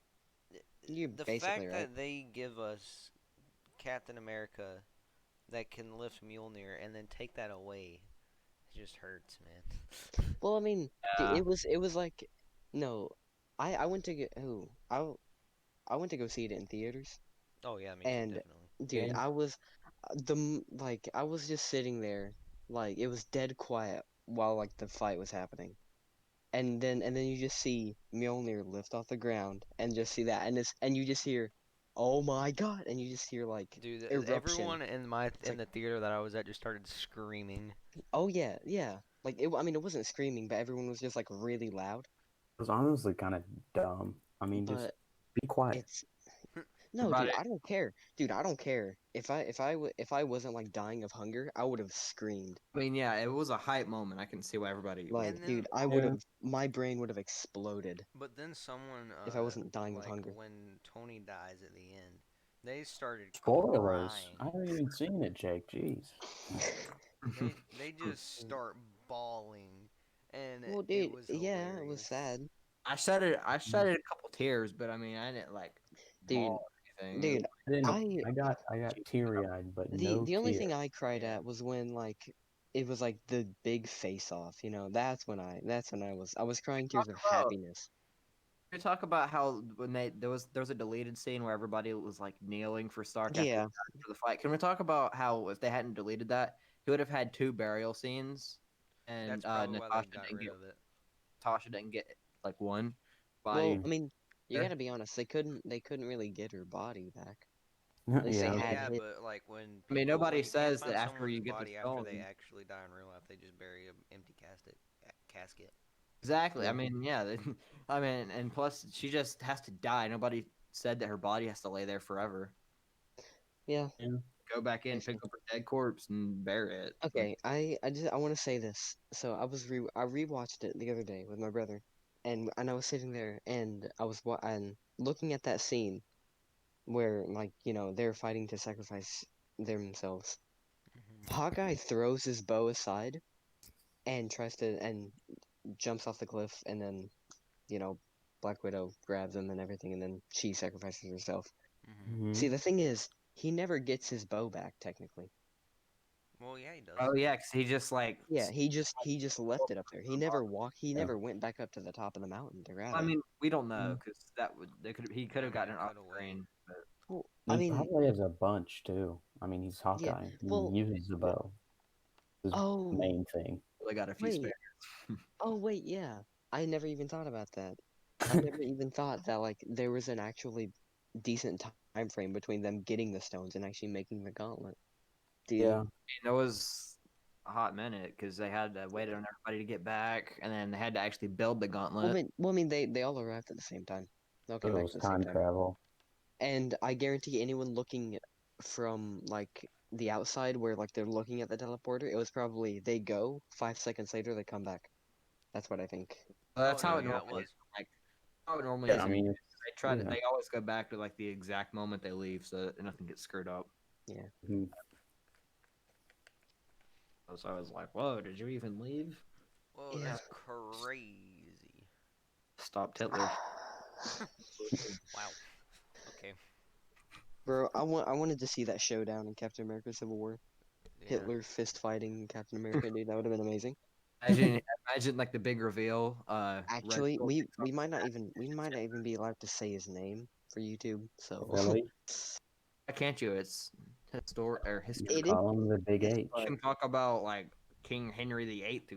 B: you're
C: the
B: basically
C: fact
B: right.
C: that they give us Captain America that can lift Mjolnir and then take that away just hurts, man.
B: Well, I mean, dude,
A: Yeah.
B: it was like no, I went to get I went to go see it in theaters,
C: Oh yeah, me too,
B: and
C: definitely.
B: dude,
D: Game?
B: I was like I was just sitting there, like it was dead quiet while like the fight was happening, and then you just see Mjolnir lift off the ground and just see that, and you just hear, oh my God, and you just hear like
C: Dude,
B: eruption.
C: everyone
B: It's
C: in
B: like,
C: the theater that I was at just started screaming.
B: oh yeah, yeah. Like I mean, it wasn't screaming, but everyone was just like really loud.
D: It was honestly kind of dumb. I mean, just
B: But
D: be quiet.
B: it's no,
A: But
B: dude, I don't care. Dude, I don't care. If I wasn't like dying of hunger, I would have screamed.
A: I mean, yeah, it was a hype moment. I can see why everybody was.
B: Like,
C: And then
B: dude, I would
D: Yeah.
B: have my brain would have exploded
C: but then someone
B: if I wasn't dying of
C: like
B: hunger.
C: when Tony dies at the end, They started
D: Spoilers.
C: crying.
D: I haven't even seen it, Jake. Jeez.
C: They just start bawling, and
B: Well,
C: it
B: dude,
C: was
B: yeah, it was
C: hilarious.
B: sad.
A: I shedded a couple tears, but I mean, I didn't like
B: Dude,
A: bawl or anything.
B: dude,
D: I didn't.
B: I
D: I got teary eyed, but no
B: the only thing
D: tears.
B: I cried
C: Yeah.
B: at was when like it was like the big face off, you know. That's when I was crying tears of
A: About
B: happiness.
A: We talk about how when there was a deleted scene where everybody was like kneeling for Stark
B: Yeah,
A: after the fight. Can we talk about how if they hadn't deleted that, he would have had two burial scenes, and
C: That's probably why they got rid of it.
A: Natasha didn't get like one
B: well,
A: body
B: I mean, you
A: there.
B: gotta be honest, they couldn't really get her body back. At least they
D: Yeah.
B: had
C: Yeah,
B: hit.
C: but like
A: I mean, nobody
C: when you can't
A: says that
C: find
A: after you
C: someone's
A: get the
C: body after they
A: stone.
C: actually die in real life, they just bury an empty casket.
A: Exactly. I
B: Yeah,
A: mean, yeah. I mean, and plus she just has to die. Nobody said that her body has to lay there forever.
B: yeah.
D: Yeah.
A: Go back in,
B: Makes
A: pick
B: sense.
A: up her dead corpse, and bury it. Like,
B: Okay, I want to say this. So I rewatched it the other day with my brother, and I was sitting there and and looking at that scene where like they're fighting to sacrifice themselves.
C: Hmm.
B: Hawkeye throws his bow aside and tries to and jumps off the cliff, and then you know Black Widow grabs him and everything, and then she sacrifices herself.
C: Hmm.
B: See,
D: Hmm.
B: the thing is, he never gets his bow back technically.
C: Well, yeah, he does.
A: oh yeah, because he just like.
B: Yeah, he just left it up there. He
D: Yeah.
B: never went back up to the top of the mountain to grab
A: I
B: it.
A: mean, we don't know
D: Mm.
A: because he could
C: Yeah, I
A: have
C: mean,
A: gotten
C: it
A: it off
C: cut away.
A: screen. But
B: Well, I
D: He
B: mean,
D: probably has a bunch too. I mean, he's
B: yeah.
D: Hawkeye. He
B: Well,
D: uses the bow. His
B: oh,
D: main thing.
A: they got a few spares.
B: wait. Oh, wait, yeah. I never even thought about that. I never even thought that like there was an actually decent time frame between them getting the stones and actually making the gauntlet. Dude,
D: Yeah.
A: It was a hot minute because they had to wait on everybody to get back, and then they had to actually build the gauntlet.
B: I mean, they all arrived at the same time. They all
D: So
B: came
D: it
B: back
D: was
B: at the same
D: time
B: time.
D: travel.
B: And I guarantee anyone looking from like the outside where like they're looking at the teleporter, it was probably they go 5 seconds later they come back. That's what I think.
C: Oh
A: That's how
C: no,
A: it
C: yeah, it
A: normally is.
C: was.
A: Like how it normally
D: Yeah.
A: is
D: I
A: in movies.
D: mean, yeah.
A: They always go back to like the exact moment they leave, so that nothing gets screwed up.
B: Yeah.
D: Mhm.
A: So I was like, "Whoa, did you even leave?"
C: Whoa,
B: Yeah.
C: that's crazy.
A: Stopped Hitler.
C: Wow. Okay.
B: Bro, I wanted to see that showdown in Captain America Civil War.
C: Yeah.
B: Hitler fist fighting Captain America, dude. That would have been amazing.
A: Imagine, imagine like the big reveal. Red
B: Actually,
A: Skull takes off
B: we
A: his
B: might not
A: mask,
B: even we
A: it's
B: might not
A: Hitler.
B: even be allowed to say his name for YouTube. So
D: Really?
A: Why can't you? It's
D: You
A: history.
B: it
D: can
B: is,
D: call him the Big
B: it's
D: H.
A: We
B: but
A: can talk about like King Henry VIII who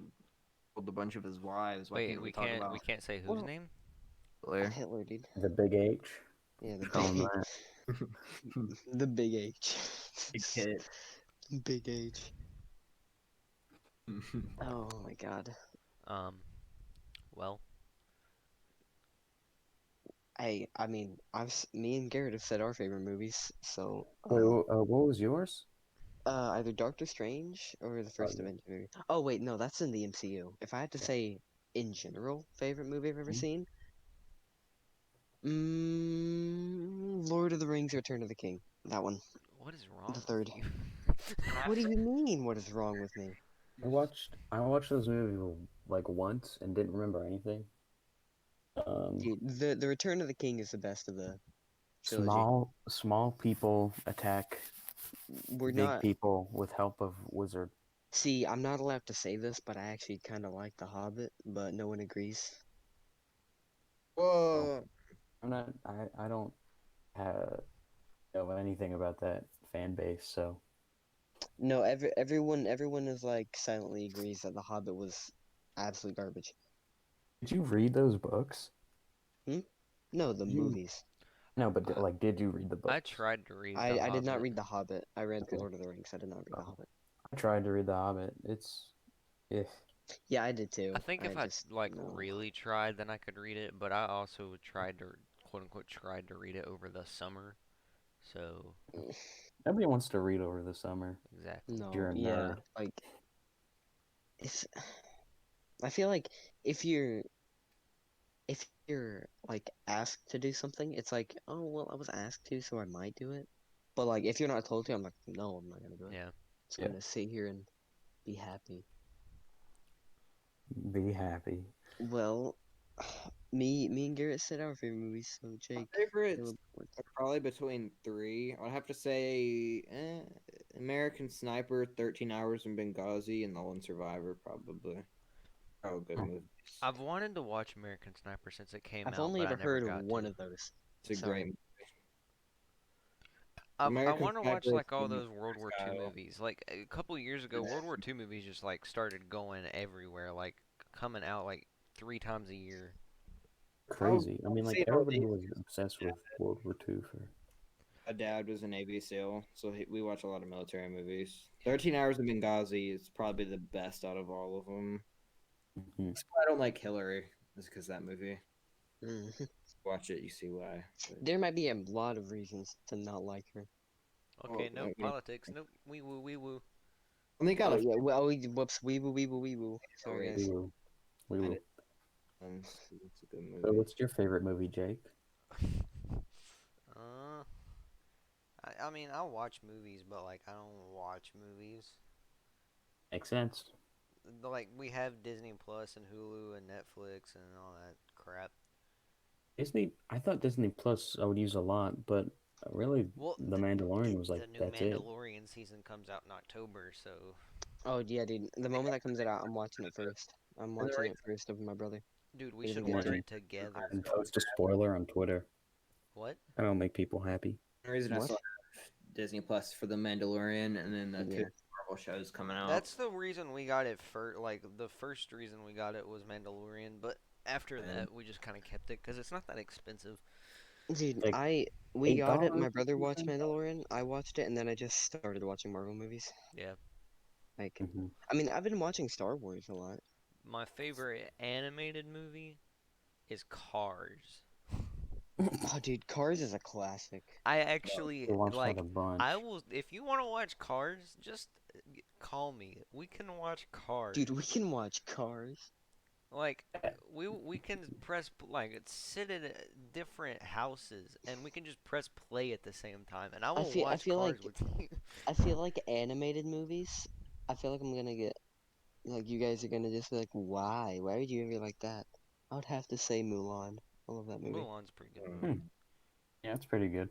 A: killed a bunch of his wives. Why
C: Wait,
A: can't we talk
C: we
A: about
C: can't say whose
B: well,
C: name?
A: Hitler?
B: Hitler, dude.
D: The Big H.
B: Yeah, the
D: Call him
B: big
D: that.
B: the big H.
A: Big hit.
B: Big H. Oh my God.
C: Um, well,
B: Hey, I mean, me and Garrett have said our favorite movies, so
D: Wait, what was yours?
B: either Doctor Strange or the
D: Oh,
B: first
D: yeah.
B: Avengers movie. Oh wait, no, that's in the MCU. If I had to say in general favorite movie I've ever
D: Mhm.
B: seen, Lord of the Rings: Return of the King. That one,
C: what is
B: the
C: wrong with
B: third.
C: you?
B: What do you mean? What is wrong with me?
D: I watched those movies like once and didn't remember anything. Um,
B: Dude, the Return of the King is the best of the trilogy.
D: small people attack
B: We're
D: big
B: not.
D: people with help of wizard.
B: See, I'm not allowed to say this, but I actually kind of like The Hobbit, but no one agrees.
D: Oh,
A: Whoa.
D: I'm not. I don't have know anything about that fan base. So
B: No, everyone is like silently agrees that The Hobbit was absolute garbage.
D: did you read those books?
B: Hmm? No, the
D: Did you
B: movies.
D: no, but
C: I,
D: did you read the
C: I
D: books?
C: tried to read The
B: I did not
C: Hobbit.
B: read The Hobbit. I read The
D: Okay.
B: Lord of the Rings. I did not read The Hobbit.
D: I tried to read The Hobbit. It's if
B: Yeah, I did
C: I
B: too.
C: think
B: I
C: if I
B: just
C: like
B: no.
C: really tried, then I could read it. But I also tried to quote unquote tried to read it over the summer. So
D: nobody wants to read over the summer.
C: exactly.
B: No,
D: You're a
B: yeah,
D: nerd.
B: like it's I feel like if you're if you're like asked to do something, it's like, oh well, I was asked to, so I might do it. But like, if you're not told to, I'm like, no, I'm not gonna do it.
C: Yeah.
B: Just
D: Yeah.
B: gonna sit here and be happy.
D: Be happy.
B: Well, me and Garrett said our favorite movies. So
A: My
B: Jake,
A: favorites
B: Caleb,
A: are probably between three. I'd have to say American Sniper, 13 Hours in Benghazi, and The Lone Survivor, probably. Oh, good movies.
C: I've wanted to watch American Sniper since it came
B: I've
C: out,
B: only
C: but I
B: ever
C: never
B: heard of
C: got
B: one
C: to.
B: of those.
A: It's a
B: Sorry.
A: great
C: I
A: American
C: want to watch
A: Sniper is
C: like all
A: film
C: those World War II
A: style.
C: movies. Like a couple years ago, World War II movies just like started going everywhere, like coming out like 3 times a year.
A: Oh,
D: Crazy. I mean, like
A: see all
D: everybody
A: these.
D: was obsessed with World War II for.
A: My dad was a Navy SEAL, so we watch a lot of military movies. 13 Hours in Benghazi is probably the best out of all of them.
D: Mhm.
A: That's why I don't like Hillary, is because that movie.
B: Mm.
A: Watch it, you see why. But,
B: There might be a lot of reasons to not like her.
C: Okay,
A: well,
C: nope, politics, nope, wee woo, wee woo.
A: only got
B: Oh
A: a
B: yeah, well, whoops, weeboo, weeboo, weeboo. Sorry
A: always.
D: We
B: guys.
D: will. We
A: I
D: will.
A: did. It's a good
D: So,
A: movie.
D: what's your favorite movie, Jake?
C: Uh, I mean, I watch movies, but like I don't watch movies.
D: Makes sense.
C: Like we have Disney Plus and Hulu and Netflix and all that crap.
D: Disney. I thought Disney Plus I would use a lot, but really,
C: Well,
D: The Mandalorian was like,
C: the new
D: that's it.
C: Mandalorian season comes out in October, so
B: Oh yeah, dude. The moment that comes out, I'm watching it first. I'm
A: And the
B: watching
A: reason
B: it first over my brother.
C: dude, we
B: He
C: should
B: doesn't
D: And
B: get
C: watch
B: to.
D: then
C: it together.
D: and post a spoiler on Twitter.
C: What?
D: I don't make people happy.
A: the reason I
B: What?
A: saw Disney Plus for the Mandalorian and then the two
B: Yeah.
A: Marvel shows coming out.
C: That's the reason we got it first. Like the first reason we got it was Mandalorian, but after
A: And
C: that we just kind of kept it because it's not that expensive.
B: Dude,
D: Like
B: we got it.
D: $8
B: My
D: or
B: brother watched
D: something.
B: Mandalorian. I watched it, and then I just started watching Marvel movies.
C: Yeah.
B: Like,
D: Mm-hmm.
B: I mean, I've been watching Star Wars a lot.
C: My favorite animated movie is Cars.
B: Oh, dude, Cars is a classic.
C: I actually
D: We watched that
C: like.
D: a bunch.
C: I will. If you want to watch Cars, just call me. We can watch Cars.
B: Dude, we can watch Cars.
C: Like we can like sit in different houses and we can just press play at the same time and I will
B: I
C: watch
B: feel
C: Cars
B: like
C: with you.
B: I feel like animated movies. I feel like I'm gonna get like you guys are gonna just be like, why? Why would you ever like that? I would have to say Mulan. I love that movie.
C: Mulan's a pretty good
D: Hmm.
C: movie.
D: Yeah, it's pretty good.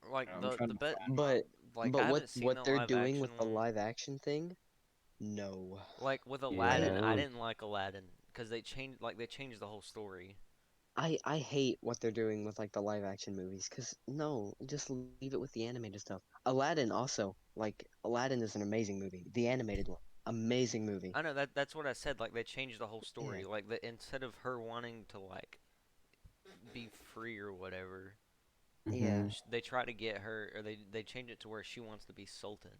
C: Like
A: I'm
C: the
A: trying
C: the
A: to
C: bet
A: find
B: But
C: like I haven't seen
B: what
C: the
B: they're
C: live
B: doing
C: action
B: with the
C: one.
B: live action thing? No.
C: Like with Aladdin,
D: Yeah, it
C: I
D: was.
C: didn't like Aladdin because they changed the whole story.
B: I hate what they're doing with like the live action movies cuz no, just leave it with the animated stuff. Aladdin also, like Aladdin is an amazing movie. The animated one, amazing movie.
C: I know that's what I said. Like they changed the whole
B: Yeah.
C: story. Like the instead of her wanting to like be free or whatever,
B: Yeah.
D: Mm-hmm.
C: they try to get her or they change it to where she wants to be sultan.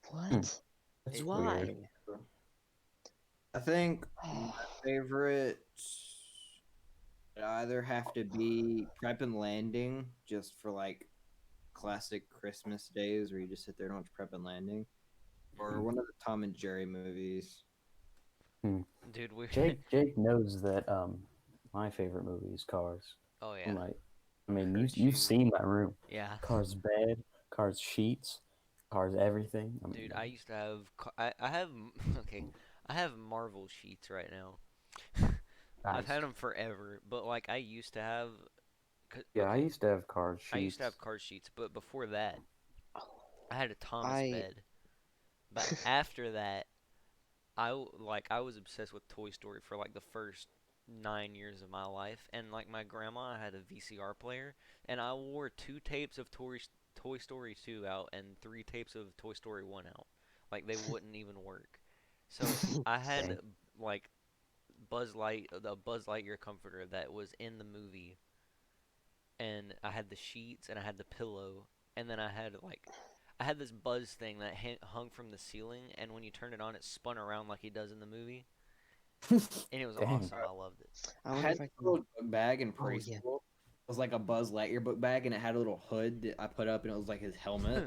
B: What?
D: That's
A: it.
D: weird.
B: Why?
A: I think my favorite would either have to be Prep and Landing, just for like classic Christmas days where you just sit there and watch Prep and Landing, or
D: Mhm.
A: one of the Tom and Jerry movies.
C: Dude, we
D: Jake knows that my favorite movie is Cars.
C: oh
D: I'm
C: yeah,
D: like, I mean,
C: heard
D: you've
C: you.
D: seen my room.
C: Yeah.
D: Cars bed, Cars sheets, Cars everything. I mean,
C: Dude, I used to have I have okay, I have Marvel sheets right now. I've
D: nice.
C: had them forever, but like I used to have
D: Yeah, I
C: okay,
D: used to have Cars
C: I used to
D: sheets.
C: have card sheets, but before that, I had a Thomas
B: I
C: bed. But after that, like I was obsessed with Toy Story for like the first 9 years of my life, and like my grandma had a VCR player, and I wore 2 tapes of Toy Story 2 out and 3 tapes of Toy Story 1 out. Like they wouldn't even work. So I had
D: Dang.
C: like the Buzz Lightyear comforter that was in the movie, and I had the sheets and I had the pillow, and then I had this Buzz thing that hung from the ceiling, and when you turned it on, it spun around like he does in the movie, and it was
D: Dang.
C: awesome. I loved it.
B: I
A: I
B: wonder
A: had
B: if I
A: this
B: can.
A: little book bag in
B: Oh yeah.
A: preschool. It was like a Buzz Lightyear book bag, and it had a little hood that I put up, and it was like his helmet.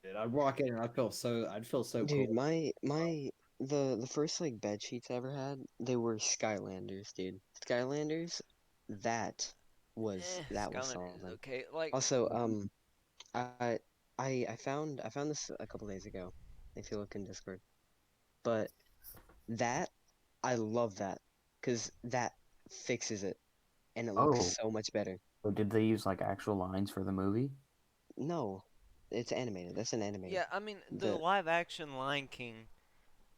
A: Dude, I'd walk in and I'd feel so cool.
B: Dude, my the first like bed sheets I ever had, they were Skylanders, dude. Skylanders, that that was
C: Skylander is
B: something.
C: okay. Like,
B: Also, I I found this a couple days ago. If you look in Discord, but that I love that because that fixes it and it looks
D: Oh,
B: so much better.
D: so did they use like actual lines for the movie?
B: No, it's animated. That's an animated.
C: yeah, I mean, the
B: The
C: live action Lion King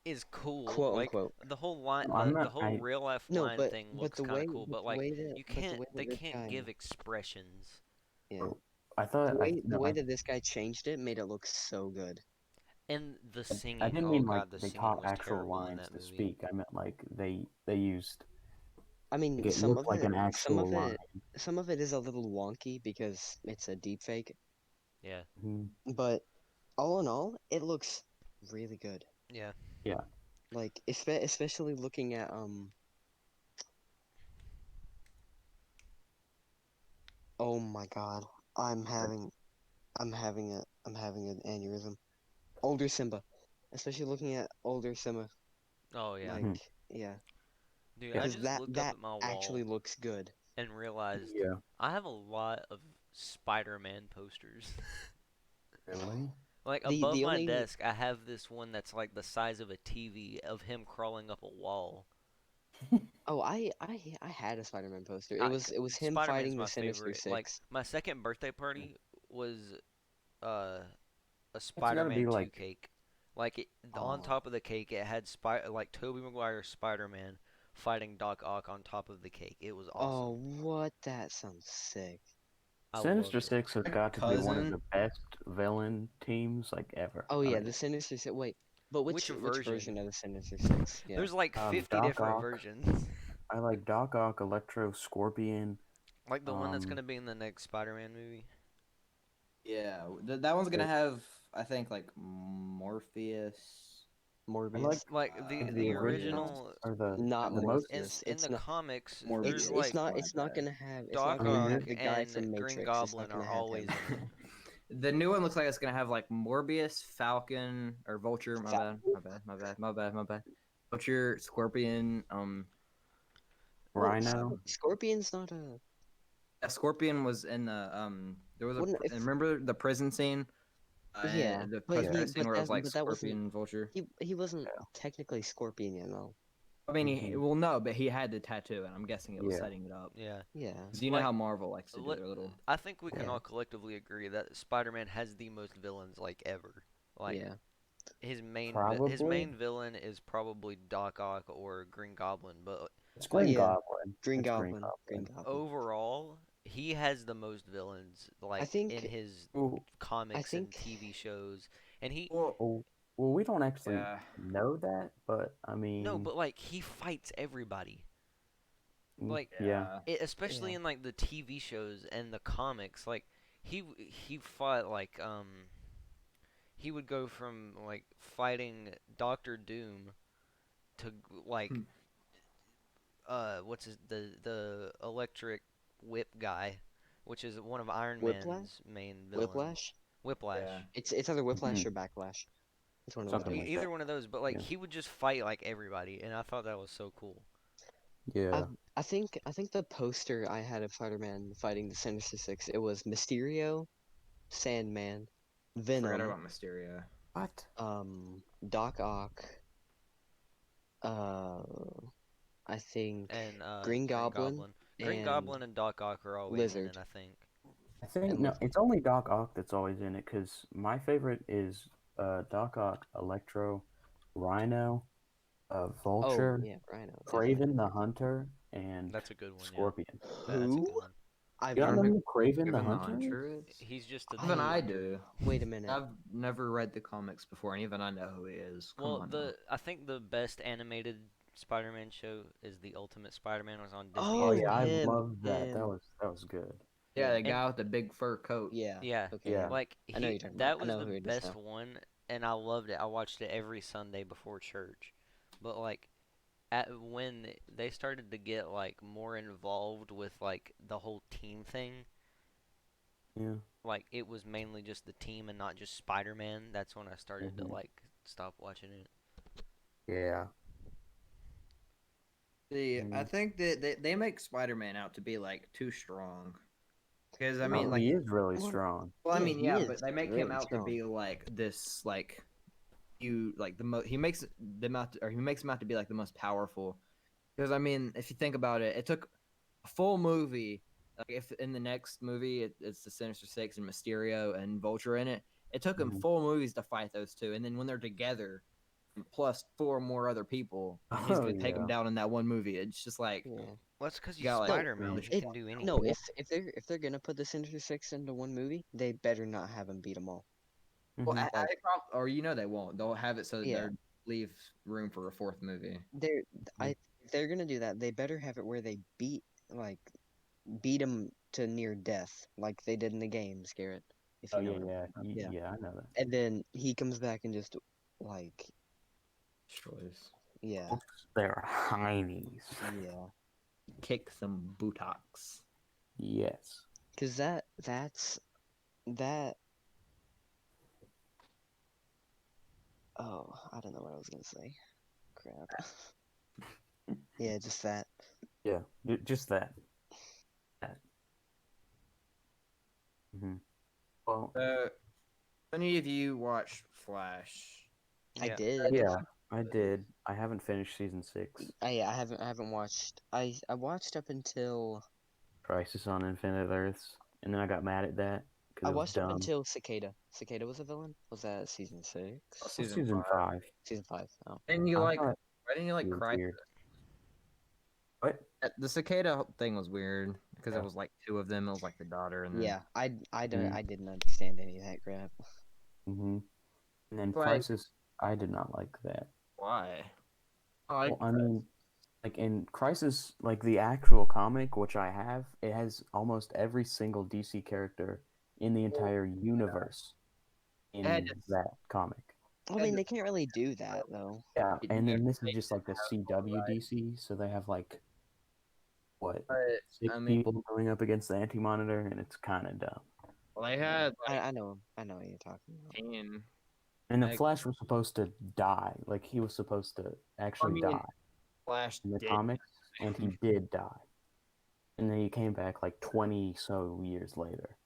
C: is cool.
B: quote
C: Like
B: unquote.
C: the whole line,
D: No, I'm
C: the
D: not.
C: whole real life
B: No,
C: lion thing looks kind of cool, but
B: the
C: like
B: way that
C: you
B: but the
C: can't,
B: way
C: they
B: that this
C: can't
B: guy
C: give expressions.
B: yeah
D: Oh, I thought. I
B: the
D: no.
B: way that this guy changed it made it look so good.
C: And the
D: I
C: singing,
D: didn't
C: oh
D: mean like
C: god, the
D: they
C: singing
D: taught
C: was
D: actual
C: terrible in
D: lines
C: that
D: to
C: movie.
D: speak. I meant like they used.
B: I mean,
D: It looked like an actual line.
B: some of it is a little wonky because it's a deep fake,
C: Yeah,
D: Mhm.
B: but all in all, it looks really good.
C: yeah.
D: Yeah.
B: Like especially looking at oh my God, I'm having I'm having an aneurysm. Older Simba, especially looking at older Simba,
C: Oh yeah,
B: like
D: Mhm.
B: yeah,
C: dude. I
D: Yeah.
B: because
C: just looked up
B: that
C: at my
B: actually
C: wall
B: looks good.
C: and realized
D: Yeah.
C: I have a lot of Spider-Man posters.
D: Really?
C: Like above
B: The
C: my
B: only
C: desk, I have this one that's like the size of a TV of him crawling up a wall.
B: oh I had a Spider-Man poster.
C: I,
B: It was him
C: Spider-Man's
B: fighting the
C: my
B: Sinister
C: favorite. Like
B: Six.
C: my second birthday party was uh a
D: It's got to be
C: Spider-Man 2
D: like.
C: cake. Like on
B: Oh
C: top of the cake, it had like Tobey Maguire's Spider-Man fighting Doc Ock on top of the cake. It was
B: oh
C: awesome.
B: what that sounds sick.
C: I
D: Sinister
C: loved it.
D: Six has got to be one of
A: Cousin.
D: the best villain teams like ever.
B: Oh
D: I
B: yeah,
D: mean,
B: the Sinister Six. Wait, but
C: Which
B: which
C: version?
B: version of the Sinister Six? Yeah.
C: There's like 50
D: Doc
C: different
D: Ock.
C: versions.
D: I like Doc Ock, Electro, Scorpion.
C: Like the one that's
D: Um,
C: gonna be in the next Spider-Man movie.
A: Yeah, that one's gonna
D: the,
A: have, I think, like Morpheus.
D: I like
B: Morbius.
C: Like
D: the
C: the
A: Morbius.
D: original
C: original
D: or the
B: Not
D: the
A: Morpheus.
D: most.
B: Morpheus.
C: in the comics, there's
A: Morbius.
C: like
A: My bad.
B: It's not
C: Doc
D: I
B: gonna
D: mean,
C: Ock
B: have
D: there,
B: the guy
C: and
B: from
C: Green
B: Matrix. It's not
C: Goblin
B: gonna
C: are
B: have
C: always
B: him.
C: in it.
A: The new one looks like it's gonna have like Morbius, Falcon, or Vulture. My bad. My bad. My bad. My bad. My bad. Vulture, Scorpion.
B: Well,
D: Rhino.
B: Scorpion's not a
A: Scorpion was in the There was a.
B: wouldn't if
A: Remember the prison scene?
B: yeah,
A: The
B: but
A: post credit scene where it was like
B: but that wasn't
A: Scorpion, Vulture.
B: he wasn't technically Scorpion yet though.
A: I mean,
D: Hmm.
A: well, no, but he had the tattoo, and I'm guessing it was
D: Yeah.
A: setting it up.
C: Yeah.
B: Yeah.
A: 'Cause you know
C: Like
A: how Marvel likes to do
C: let,
A: their little.
C: I think we can
B: Yeah.
C: all collectively agree that Spider-Man has the most villains like ever. Like
B: Yeah.
C: his
D: Probably.
C: main villain is probably Doc Ock or Green Goblin, but
D: It's
C: like
D: Green
B: Yeah.
D: Goblin.
B: Green
D: It's Green
B: Goblin. Green
D: Goblin.
B: Goblin.
C: overall he has the most villains
B: I
C: like in
B: think
C: his
D: Well,
B: I
C: comics and
B: think
C: TV shows. And he
A: Well,
D: well, well, we don't actually
A: yeah.
D: know that, but I
C: no,
D: mean,
C: but like he fights everybody.
D: mm,
C: Like
D: yeah.
A: Yeah.
C: especially
B: yeah.
C: in like the TV shows and the comics, like he fought like he would go from like fighting Doctor Doom to like
A: Hmm.
C: what's his the electric whip guy, which is one of Iron
B: Whiplash?
C: Man's main villains.
B: Whiplash?
C: Whiplash.
A: Yeah.
B: It's either Whiplash
D: Mhm.
B: or Backlash. It's one of
D: Something
B: those.
D: like that.
C: Either one of those, but like
D: Yeah.
C: he would just fight like everybody, and I thought that was so cool.
B: I
D: Yeah.
B: I think the poster I had of Spider-Man fighting the Sinister Six, it was Mysterio, Sandman,
A: Forgot
B: Venom,
A: about Mysterio.
D: What?
B: Doc Ock, uh, I think
C: And
B: Green
C: Green
B: Goblin
C: Goblin, Green
B: and
C: Goblin and Doc Ock are always in it,
B: Lizard
C: I think.
D: I think
B: and
D: no,
B: Lizard.
D: it's only Doc Ock that's always in it because my favorite is Doc Ock, Electro, Rhino,
B: Oh
D: Vulture,
B: yeah, Rhino, definitely.
D: Craven the Hunter, and
C: That's a good one, yeah.
D: Scorpion.
C: That's a
B: Who?
C: good one.
B: I've
D: You
A: I
D: don't
A: don't
D: know
A: know
B: never.
D: who Craven the
A: Given the
D: Hunter is?
A: Hunter is.
C: He's just a
A: Even
C: dude.
A: I do.
B: Wait a minute.
A: I've never read the comics before, and even I know who he is. Come
C: Well,
A: on now.
C: I think the best animated Spider-Man show is the Ultimate Spider-Man was on Disney
D: Oh
B: Oh,
D: yeah, I
C: XD.
D: love that.
B: him.
D: That was good.
A: Yeah,
B: Yeah.
A: the
C: And
A: guy with the big fur coat.
B: Yeah.
C: yeah,
B: Okay.
D: Yeah.
B: Him.
C: like
B: I know who you're talking about.
C: that
B: I
C: was
B: know
C: the
B: who it is
C: best
B: now.
C: one, and I loved it. I watched it every Sunday before church. But like when they started to get like more involved with like the whole team thing,
D: Yeah.
C: like it was mainly just the team and not just Spider-Man. That's when I started to
D: Hmm.
C: like stop watching it.
D: Yeah.
A: See, I
D: Mm.
A: think that they make Spider-Man out to be like too strong. Because I mean,
D: Oh,
A: like,
D: he is really
B: Well,
D: strong.
A: well, I
B: yeah,
A: mean,
B: he
A: yeah,
B: is
A: but they make him
B: really
A: out to
B: strong.
A: be like this, like you, like the most. He makes them out, or he makes him out to be like the most powerful. Because I mean, if you think about it, it took a full movie. Like if in the next movie it's the Sinister Six and Mysterio and Vulture in it, it took him
D: Mhm.
A: full movies to fight those two, and then when they're together, plus four more other people, he's
D: Oh
A: gonna take them
D: yeah.
A: down in that one movie. It's just like
B: Yeah.
C: Well, that's because
A: you
C: he's
A: got like
B: No,
C: Spider-Man.
A: really
C: He
B: it
C: can do
B: no.
C: anything.
B: If they're gonna put the Sinister Six into one movie, they better not have him beat them all.
A: well,
D: Hmm.
B: Like,
A: or they won't. They'll have it so that
B: yeah,
A: they leave room for a fourth movie.
B: they're
D: Yeah.
B: if they're gonna do that, they better have it where they beat him to near death, like they did in the games, Garrett. If
D: Oh
B: you know
D: yeah,
B: what I'm
D: yeah,
B: talking about. Yeah.
D: yeah. I know that.
B: And then he comes back and just like,
A: Destroys.
B: yeah,
D: They're heinies.
B: yeah.
A: Kick some buttocks.
D: Yes.
B: Cause that. Oh, I don't know what I was gonna say. Crap. Yeah, just that.
D: Yeah. Just that. That. Hmm. Well,
A: Any of you watch Flash?
B: I
C: Yeah.
B: did.
D: yeah, I did. I haven't finished season 6.
B: I haven't watched. I watched up until
D: Crisis on Infinite Earths, and then I got mad at that
B: I
D: because it was
B: watched up
D: dumb.
B: until Cicada. Cicada was a villain. Was that season
A: Oh,
B: six?
D: What's
A: season
D: season
A: 5.
D: 5?
B: Season five. Oh,
A: Didn't you
D: I
A: like?
D: thought
A: Why didn't you
D: it
A: like
D: was
A: Cry?
D: weird. What?
A: The cicada thing was weird because it
D: Yeah.
A: was like two of them. It was like the daughter, and then
B: yeah. I don't.
D: Mm-hmm.
B: I didn't understand any of that crap.
D: Mm-hmm. And then
A: like
D: Crisis, I did not like that.
A: why? I like
D: Well, I mean, like in Crisis, like the actual comic, which I have, it has almost every single DC character in the entire universe
A: had
D: in
A: to,
D: that comic.
B: I mean, they can't really do that though.
D: Yeah,
A: it
D: and then
A: never
D: this is
A: made
D: just
A: them
D: like the
A: have full right.
D: CWDC, so they have like what
A: But
D: 6
A: I mean,
D: people going up against the Anti-Monitor, and it's kind of dumb.
A: well, they
B: Yeah,
A: had like
B: I know what you're talking about.
A: 10.
D: And the
A: Like,
D: Flash was supposed to die, like he was supposed to
A: I
D: actually
A: mean,
D: die
A: Flash
D: in the
A: did.
D: comics, and he did die. And then he came back like 20 so years later.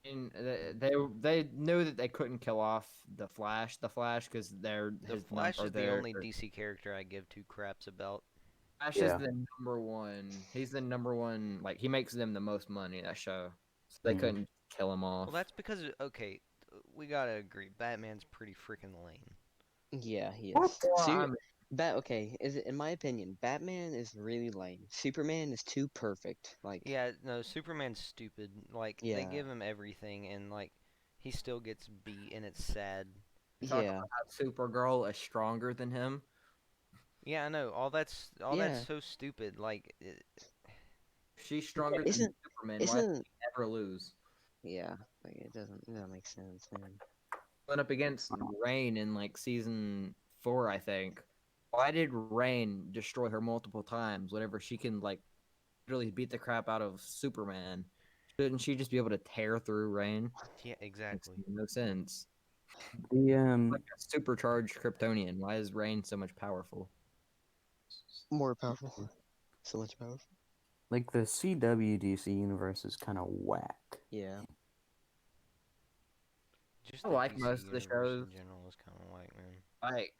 A: And they knew that they couldn't kill off the Flash, because they're
C: The
A: his
C: Flash
A: number.
C: is the only DC character I give two craps about.
A: Flash is
D: Yeah.
A: the number one. He's the number one. Like he makes them the most money, that show. So they
D: Mhm.
A: couldn't kill him off.
C: Well, that's because, okay, we gotta agree, Batman's pretty freaking lame.
B: Yeah, he
D: What?
B: is.
A: Well, I mean,
B: Okay, is it in my opinion, Batman is really lame. Superman is too perfect. Like,
C: Yeah, no, Superman's stupid. Like, they
B: yeah,
C: give him everything, and, like, he still gets beat, and it's sad.
A: you talk
B: yeah,
A: about how Supergirl is stronger than him.
C: Yeah, I know, all that's
B: yeah.
C: so stupid. Like,
A: She's stronger than
B: Isn't
A: Superman. Why does
B: isn't
A: he never lose?
B: yeah? Like, it doesn't make sense, man.
A: Went up against Rain in like season 4, I think. Why did Rain destroy her multiple times? Whenever she can like really beat the crap out of Superman, shouldn't she just be able to tear through Rain?
C: yeah,
A: Makes
C: exactly.
A: no sense.
D: The
A: Like a supercharged Kryptonian. Why is Rain so much powerful?
B: More powerful, so much powerful.
D: like the CWDC universe is kind of whack.
B: Yeah,
C: Just
A: I
C: the
A: like
C: DC
A: most of the
C: universe
A: shows.
C: in general is kind of like, man.
A: Like,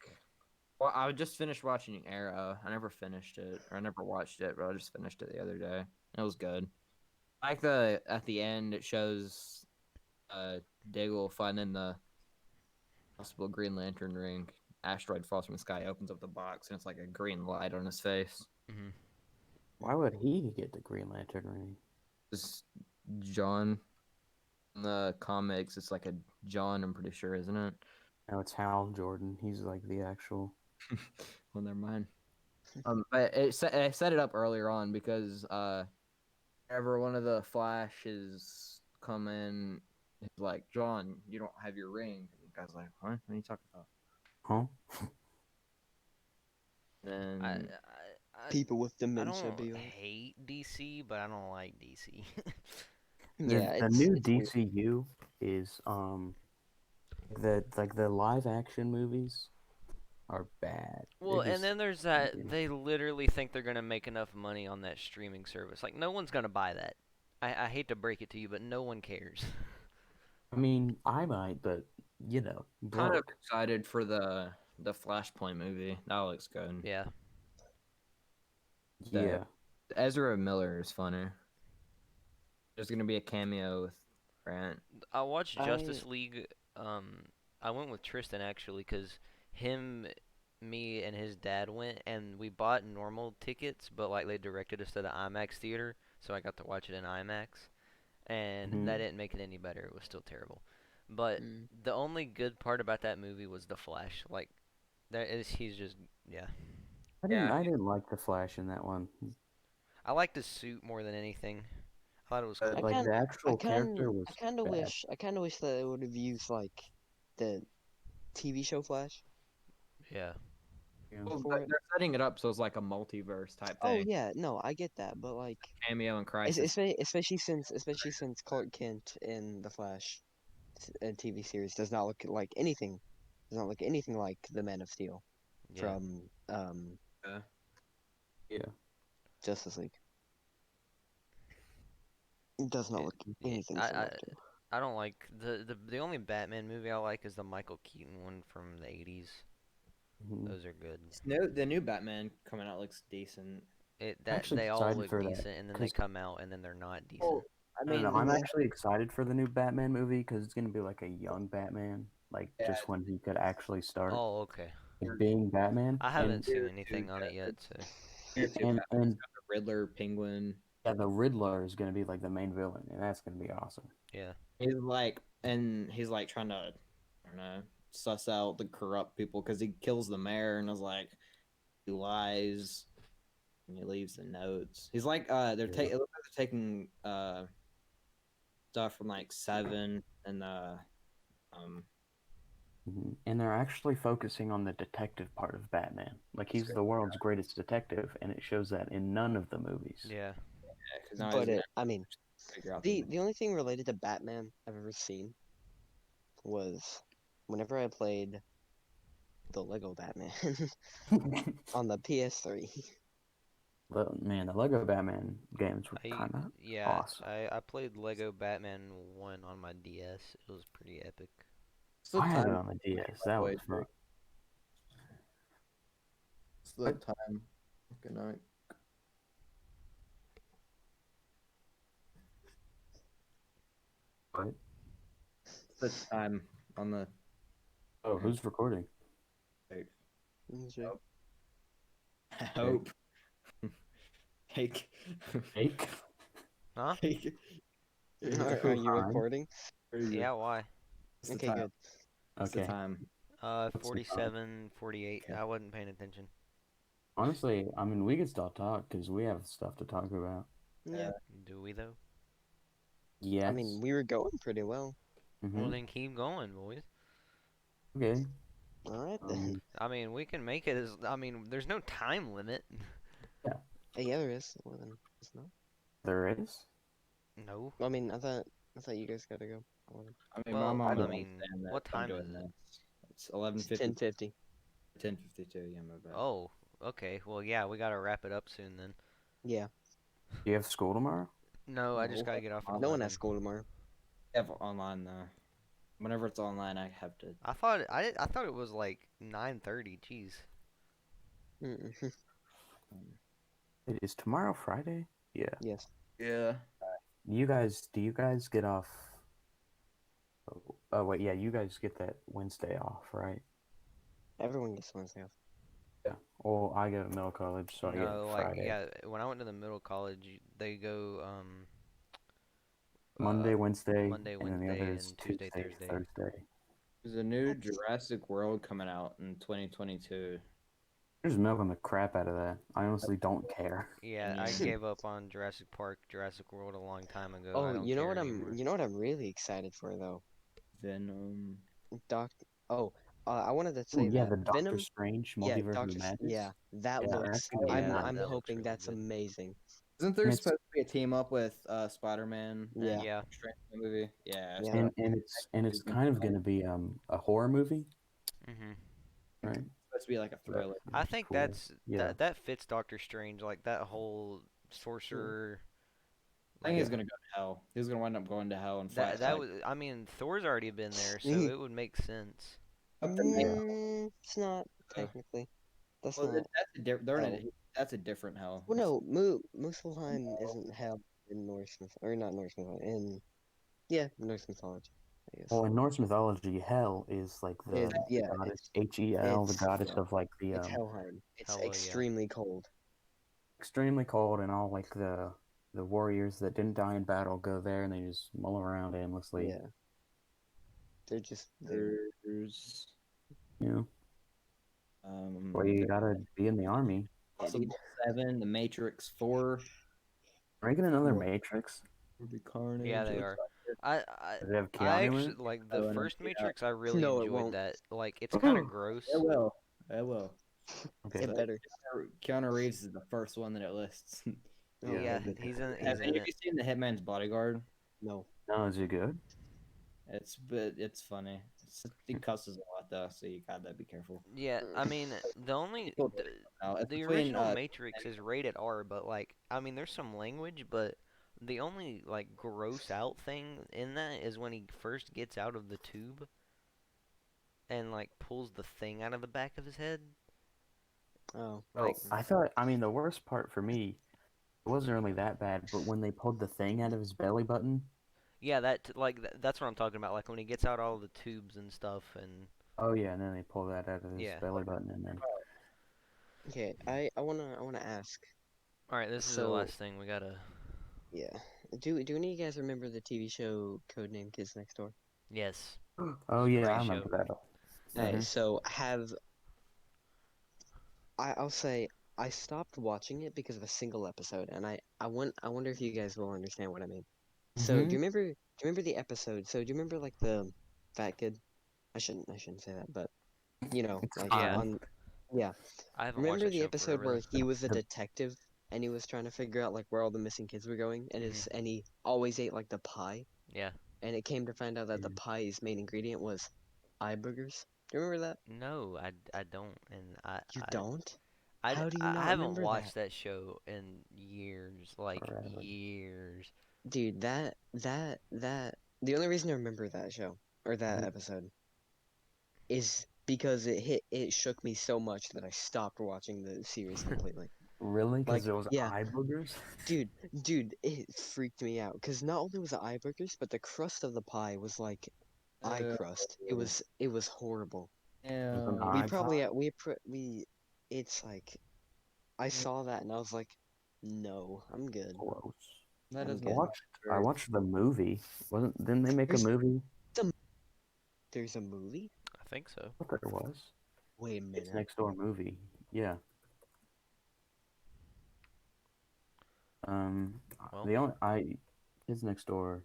A: well, I just finished watching Arrow. I never finished it, or I never watched it, but I just finished it the other day. It was good. Like the at the end, it shows Diggle finding the possible Green Lantern ring. Asteroid falls from the sky, opens up the box, and it's like a green light on his face.
C: Hmm.
D: Why would he get the Green Lantern ring?
A: It's John in the comics. It's like a John, I'm pretty sure, isn't it?
D: No, it's Hal Jordan. He's like the actual.
A: Well, never mind. But it set it up earlier on because whenever one of the Flashes come in, he's like, John, you don't have your ring. And the guy's like, what? What are you talking about?
D: Huh?
A: Then
B: people with
C: I
B: dementia
C: don't
B: be like,
C: hate DC, but I don't like DC.
B: yeah,
D: The new
B: it's weird.
D: DCU is the live action movies are bad.
C: Well, Well, and
D: just
C: then there's that they literally think they're gonna make enough money on that streaming service. Like no one's gonna buy that. I hate to break it to you, but no one cares.
D: I mean, I might, but
A: Kind of
D: broke.
A: excited for the Flashpoint movie. That looks good.
C: Yeah.
A: The
D: Yeah.
A: Ezra Miller is funny. There's gonna be a cameo with Grant.
C: I watched
B: I
C: Justice League. Um, I went with Tristan actually, cause him, me, and his dad went, and we bought normal tickets, but like they directed us to the IMAX theater, so I got to watch it in IMAX, and
D: Mhm.
C: that didn't make it any better. It was still terrible. But
B: mm,
C: the only good part about that movie was the Flash. Like, he's just yeah.
A: Yeah,
D: I didn't like the Flash in that one.
C: I liked his suit more than anything. I thought it was
A: Uh,
B: I
C: cool.
D: Like the
B: can
D: actual character was bad.
B: I kind of wish that they would have used like the TV show Flash
C: Yeah.
D: Yeah.
A: well,
B: for it.
A: they're setting it up so it's like a multiverse type
B: Oh
A: thing.
B: yeah, no, I get that, but like,
A: Cameo and Crisis.
B: especially since Clark Kent in the Flash TV series does not look anything like the Man of Steel
C: Yeah.
B: from
A: Uh,
D: Yeah.
B: Justice League. It does not
C: It,
B: look
C: yeah,
B: anything similar to.
C: I don't like the only Batman movie I like is the Michael Keaton one from the 80s.
D: Mhm.
C: Those are good.
A: the new Batman coming out looks decent.
C: It
D: I'm
C: that
D: actually
C: they all
D: excited
C: look
D: for that
C: decent and then they
D: because
C: come out and then they're not decent.
A: Well, I
D: I don't
A: mean,
D: know. I'm actually excited for the new Batman movie because it's gonna be like a young Batman, like
A: yeah,
D: just when he could actually start
C: Oh, okay.
D: like, being Batman,
C: I
D: and
C: haven't seen anything on it yet, so
A: year two
D: and
A: Batman. It's
D: and
A: got the Riddler, Penguin.
D: yeah, the Riddler is gonna be like the main villain, and that's gonna be awesome.
C: yeah.
A: He's like trying to, I don't know, suss out the corrupt people because he kills the mayor and is like, he lies and he leaves the notes. He's like, it looks like they're taking stuff from like Seven and um
D: And they're actually focusing on the detective part of Batman. Like he's the world's greatest detective, and it shows that in none of the movies.
C: Yeah.
A: because now he's
B: But
A: gonna
B: I mean,
A: figure out
B: the only thing related to Batman I've ever seen was whenever I played the Lego Batman on the PS3.
D: Man, the Lego Batman games were kind of awesome.
C: I played Lego Batman 1 on my DS. It was pretty epic.
A: It's the
D: I had it
A: time.
D: on the DS. That was fun.
A: It's the time. Good night.
D: But
A: It's the time on the
D: oh, who's recording?
B: Mm,
A: hope. Cake.
D: Jake.
C: Huh?
A: Cake.
B: Are you
D: Fine.
B: recording?
C: Yeah, why?
A: It's the
B: Okay,
A: time.
B: good.
A: It's the
D: Okay.
A: time.
D: the time?
C: 47, 48.
A: Okay.
C: I wasn't paying attention.
D: Honestly, I mean, we can still talk because we have stuff to talk about.
B: Yeah.
C: Do we though?
D: Yes.
B: I mean, we were going pretty well.
C: Well,
D: Mhm.
C: then keep going, boys.
D: Okay.
B: All right then.
C: I mean, we can make it as. I mean, there's no time limit.
B: Yeah, there is. Well, then it's not.
D: There is.
C: No.
B: I mean, I thought you guys gotta go.
A: I mean,
C: Well,
A: my mom
C: I
A: doesn't
C: mean,
A: understand that
C: what
A: I'm
C: time is
A: doing
C: it?
A: this. It's 11:50.
B: 10:50.
A: 10:52. Yeah, my bad.
C: Oh, okay. Well, yeah, we gotta wrap it up soon then.
B: Yeah.
D: Do you have school tomorrow?
C: No, I just
A: No,
C: gotta get off at
B: No one
C: 11.
B: has school tomorrow.
A: I have online though. Whenever it's online, I have to.
C: I thought it was like 9:30. Jeez.
B: Mm-mm.
D: Is tomorrow Friday? Yeah.
B: Yes.
A: Yeah.
D: Do you guys get off? Oh wait, yeah, you guys get that Wednesday off, right?
B: Everyone gets Wednesday off.
D: Yeah. Well, I go to middle college, so I get
C: No, like
D: Friday.
C: yeah, when I went to the middle college, they go
D: Monday, Wednesday,
C: Monday,
D: and then the
C: Wednesday,
D: other is
C: and Tuesday,
D: Tuesday,
C: Thursday.
D: Thursday.
A: There's a new Jurassic World coming out in 2022.
D: There's milking the crap out of that. I honestly don't care.
C: Yeah, I gave up on Jurassic Park, Jurassic World a long time ago. I
B: Oh,
C: don't
B: you know
C: care
B: what
C: anymore.
B: you know what I'm really excited for though?
A: Venom.
B: Doc. Oh, I wanted to
D: Oh
B: say
D: yeah,
B: that
D: the Doctor
B: Venom.
D: Strange
B: Yeah,
D: Multiverse of Madness.
B: Yeah, that
D: Yeah,
B: looks.
D: that's gonna be
C: Yeah,
B: I'm
C: that looks
B: hoping
C: really
B: that's
C: good.
B: amazing.
A: Isn't there
D: And it's
A: supposed to be a team up with Spider-Man
B: Yeah.
C: Yeah.
A: Strange in the movie? Yeah.
B: Yeah.
A: So
D: and it's kind of gonna be a horror movie,
C: Mhm.
D: right?
A: supposed to be like a thriller.
C: I
D: That's
C: think
D: cool. Yeah.
C: that fits Doctor Strange, like that whole sorcerer.
A: I think
C: Like
A: he's gonna go to hell. He's gonna wind up going to hell and fight
C: that
A: like.
C: was. I mean, Thor's already been there, so it would make sense.
A: Up the next,
B: It's not
A: uh,
B: technically. That's
A: well,
B: not
A: they're in
B: hell.
A: that's a different hell.
B: Well, no, Muspelheim isn't hell in Norse myth or not Norse mythology. Yeah, Norse mythology, I guess.
D: Well, in Norse mythology, Hel is like the
B: Yeah,
D: goddess Hel, the
B: it's
D: goddess
B: yeah,
D: of like the
B: it's Helheim. It's
C: Hella, yeah.
B: extremely cold.
D: extremely cold, and all like the warriors that didn't die in battle go there, and they just mull around aimlessly.
B: Yeah, they're just there.
A: There's
D: You know, well, you
A: there's
D: gotta be in the army.
B: Yeah, dude.
A: Possible 7, The Matrix 4,
D: Making another
A: What?
D: Matrix.
A: Ruby Carnage.
C: Yeah, they
A: looks
C: are.
A: like it.
D: Does it have
C: I
D: Keanu in
C: actually
D: it?
C: like the
A: Oh, and
C: first
A: yeah,
C: Matrix. I really
B: No, it
C: enjoyed
B: won't.
C: that. Like, it's kind of gross.
A: it will. It will.
D: Okay.
B: It better.
A: Keanu Reeves is the first one that it lists.
B: Oh,
D: Yeah.
C: Yeah,
B: heaven.
C: he's in
A: Have
C: it.
A: you seen The Hitman's Bodyguard?
B: No.
D: No, is it good?
A: It's funny. He cusses a lot though, so you gotta be careful.
C: Yeah, I mean, the only
A: People do now. It's
C: the
A: between
C: original Matrix is rated R, but like, I mean, there's some language, but the only like gross out thing in that is when he first gets out of the tube and like pulls the thing out of the back of his head.
B: Oh.
C: Like,
D: I thought. I mean, the worst part for me, it wasn't really that bad, but when they pulled the thing out of his belly button.
C: yeah, that's what I'm talking about. Like when he gets out all the tubes and stuff, and
D: Oh yeah, and then they pull that out of his
C: yeah.
D: belly button, and then
B: Okay, I wanna ask.
C: All right, this is the
B: So
C: last thing we gotta.
B: yeah, do any of you guys remember the TV show Codename Kids Next Door?
C: Yes,
D: oh yeah,
C: great
D: I
C: show.
D: remember that.
B: Alright,
D: Mhm.
B: so I'll say I stopped watching it because of a single episode, and I wonder if you guys will understand what I mean. So
D: Mhm.
B: do you remember the episode? So do you remember like the fat kid? I shouldn't say that, but
D: It's
B: like
C: Yeah,
D: fine.
B: on yeah.
C: I haven't watched
B: Remember
C: that
B: the
C: show
B: episode
C: forever
B: where
C: though.
B: he was a
D: The
B: detective and he was trying to figure out like where all the missing kids were going, and
C: Mhm.
B: he always ate like the pie,
C: Yeah.
B: and it came to find out that the pie's main ingredient was eye boogers. Do you remember that?
C: No, I don't, and
B: You don't? How do you
C: I
B: not
C: haven't
B: remember that?
C: watched that show in years, like
D: forever.
C: years.
B: Dude, that the only reason I remember that show or that episode is because it shook me so much that I stopped watching the series completely.
D: Really? Because
B: Like,
D: it was
B: yeah,
D: eye boogers?
B: dude, it freaked me out because not only was it eye burgers, but the crust of the pie was like eye
A: Uh,
B: crust. It was horrible.
D: It was an
B: We
A: yeah,
D: eye
B: probably
D: pie?
B: it's like I saw that and I was like, no, I'm good.
D: Gross.
A: that
B: I'm
A: doesn't
D: I
B: good.
A: sound
D: watched I
A: very.
D: watched the movie. Didn't they make a
B: There's
D: movie?
B: some there's a movie?
C: I think so.
D: I thought there was.
B: Wait a
D: It's
B: minute.
D: Next Door movie. Yeah. Um,
C: Well,
D: the only I Kids Next Door.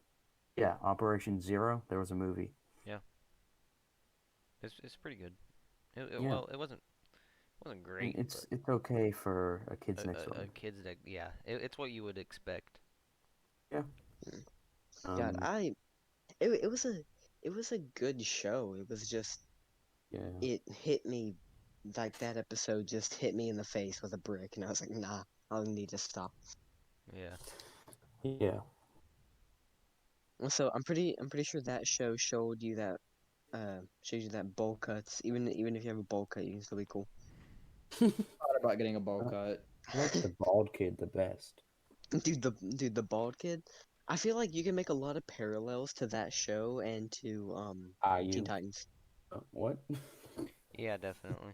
D: Yeah, Operation Zero. There was a movie.
C: yeah, it's pretty good.
D: Yeah,
C: Well, it wasn't
D: and
C: great, but
D: it's okay for a Kids Next Door
C: a
D: movie.
C: kids that yeah, it's what you would expect.
D: Yeah.
B: Mm. God,
D: Um.
B: it was a good show. It was just
D: Yeah.
B: it hit me like that episode just hit me in the face with a brick, and I was like, nah, I'll need to stop.
C: Yeah.
D: Yeah.
B: So I'm pretty sure that show showed you that bowl cuts. Even if you have a bowl cut, you can still be cool.
A: Thought about getting a bowl cut.
D: I like the bald kid the best.
B: Dude, the bald kid. I feel like you can make a lot of parallels to that show and to Teen
D: You.
B: Titans.
D: What?
C: Yeah, definitely.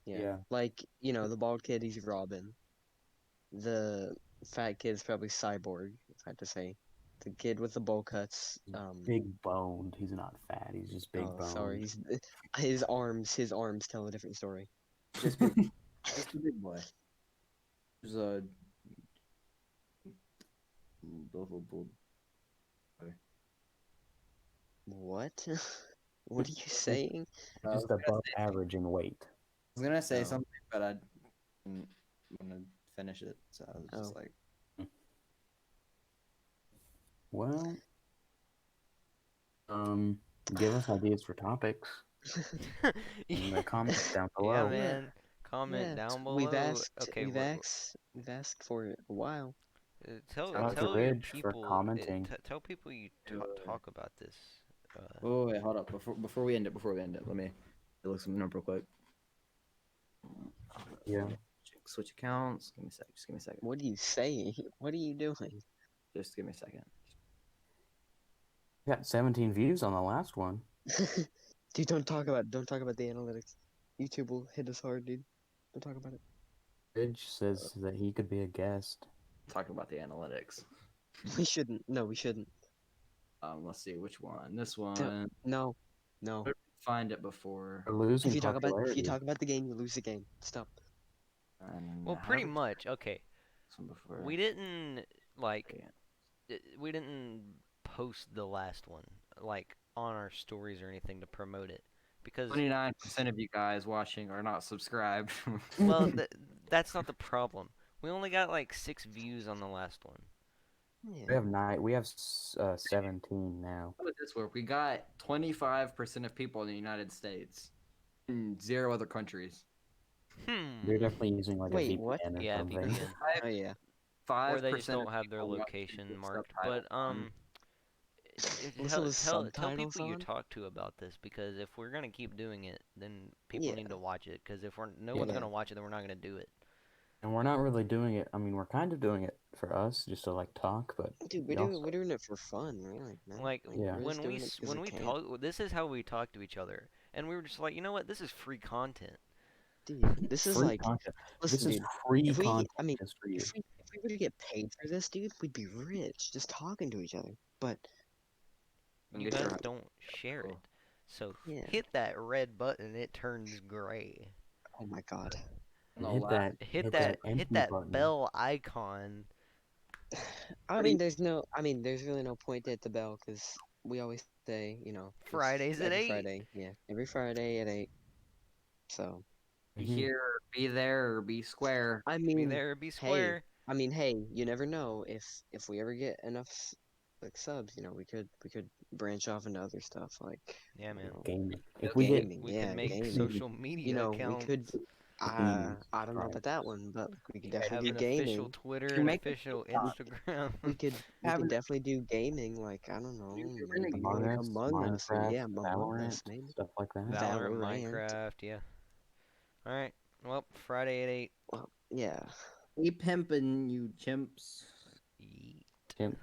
B: Yeah.
D: Yeah.
B: Like, the bald kid, he's Robin. The fat kid's probably Cyborg, if I had to say. The kid with the bowl cuts,
D: Big boned. He's not fat. He's just big
B: oh, sorry,
D: boned.
B: his arms tell a different story.
A: Just big, just a big boy. There's a little boy.
B: What? What are you saying?
A: I was
D: Just
A: gonna
D: above
A: say,
D: average in weight.
A: I was gonna say
B: Oh.
A: something, but I didn't want to finish it, so I was just
B: Oh.
A: like,
D: Well, give us ideas for topics. in the comments down
C: Yeah,
D: below.
C: man. Comment
B: Yeah,
C: down
B: we've
C: below.
B: asked,
C: Okay,
B: we've asked, we've asked for it a while.
C: tell
D: Shout out to
C: tell your
D: Ridge for
C: people
D: commenting.
C: tell people you talk about this.
A: Wait, hold up. Before we end it, let me look something up real quick.
D: Yeah.
A: Switch accounts. Give me a sec. Just give me a second.
B: What are you saying? What are you doing?
A: Just give me a second.
D: We got 17 views on the last one.
B: Dude, don't talk about the analytics. YouTube will hit us hard, dude. Don't talk about it.
D: Ridge says that he could be a guest.
A: Talking about the analytics.
B: We shouldn't. No, we shouldn't.
A: Let's see which one. This
B: No,
A: one.
B: no, no.
A: Where did we find it before.
D: We're losing
B: If you
D: popularity.
B: talk about the game, you lose the game. Stop.
A: And
C: Well,
A: how
C: pretty
A: did we
C: much. Okay.
A: this one before?
C: We didn't like
A: Okay.
C: we didn't post the last one like on our stories or anything to promote it because
A: 29% of you guys watching are not subscribed.
C: well that's not the problem. We only got like 6 views on the last one.
D: We
B: Yeah.
D: have 9. We have 17 now.
A: How did this work? We got 25% of people in the United States, and 0 other countries.
D: They're definitely using like a
B: Wait, what?
D: VPN or
C: Yeah,
D: something.
C: VPN.
B: Oh yeah.
A: 5%
C: Or they just don't
A: of
C: have their
A: people watching
C: location
A: with
C: marked.
A: subtitles
C: But
A: on.
B: Listen with
C: tell
B: subtitles
C: people you
B: on?
C: talk to about this because if we're gonna keep doing it, then people
B: Yeah.
C: need to watch it. Because if no
D: Yeah.
C: one's gonna watch it, then we're not gonna do it.
D: And we're not really doing it. I mean, we're kind of doing it for us, just to like talk, but
B: Dude,
D: we also,
B: we're doing it for fun, really, man.
C: Like
D: Yeah.
B: we're just doing it 'cause
C: when
B: it
C: we
B: can.
C: talk, this is how we talk to each other, and we were just like, you know what, this is free content.
B: Dude, this is
D: free
B: like,
D: content.
B: listen,
D: This is
B: dude.
D: free
B: If we,
D: content
B: I mean,
D: just for you.
B: if we were to get paid for this, dude, we'd be rich just talking to each other. But
A: And
C: You
A: get your
C: guys don't share it,
A: cool.
C: so
B: yeah.
C: hit that red button. It turns gray.
B: Oh my god.
D: And
A: No
D: hit
A: lie.
D: that
C: Hit
D: empty
C: that
D: button.
C: bell icon.
B: I mean, there's really no point to hit the bell because we always say, it's
C: Fridays at
B: every
C: 8.
B: Friday. Yeah, every Friday at 8. So,
A: Be
D: Mhm.
A: here, be there, or be square.
B: I
C: Be
B: mean,
C: there, be
B: hey,
C: square.
B: hey, you never know if we ever get enough like subs, we could branch off into other stuff like,
C: Yeah,
B: you
C: man.
B: know,
D: Gaming. If we get
B: gaming.
C: We could
B: Yeah,
C: make
B: gaming.
C: social media
B: We could.
C: accounts.
B: I don't know about that one, but we could definitely
C: Have
B: do
C: an official
B: gaming.
C: Twitter,
A: You
C: an
A: make a
C: official
A: TikTok.
C: Instagram.
B: We
A: Have
B: could
A: an
B: definitely do gaming. Like I don't know, maybe
D: Among
B: like
D: Us,
B: Among Us.
D: Minecraft,
B: Yeah, Among
D: Valorant,
B: Us, maybe
D: stuff like that.
C: Valorant,
B: Valorant.
C: Minecraft, yeah. Alright, well, Friday at 8.
B: Well, yeah.
A: Hey, pimpin', you chimps.
C: Yeet.
D: Tim,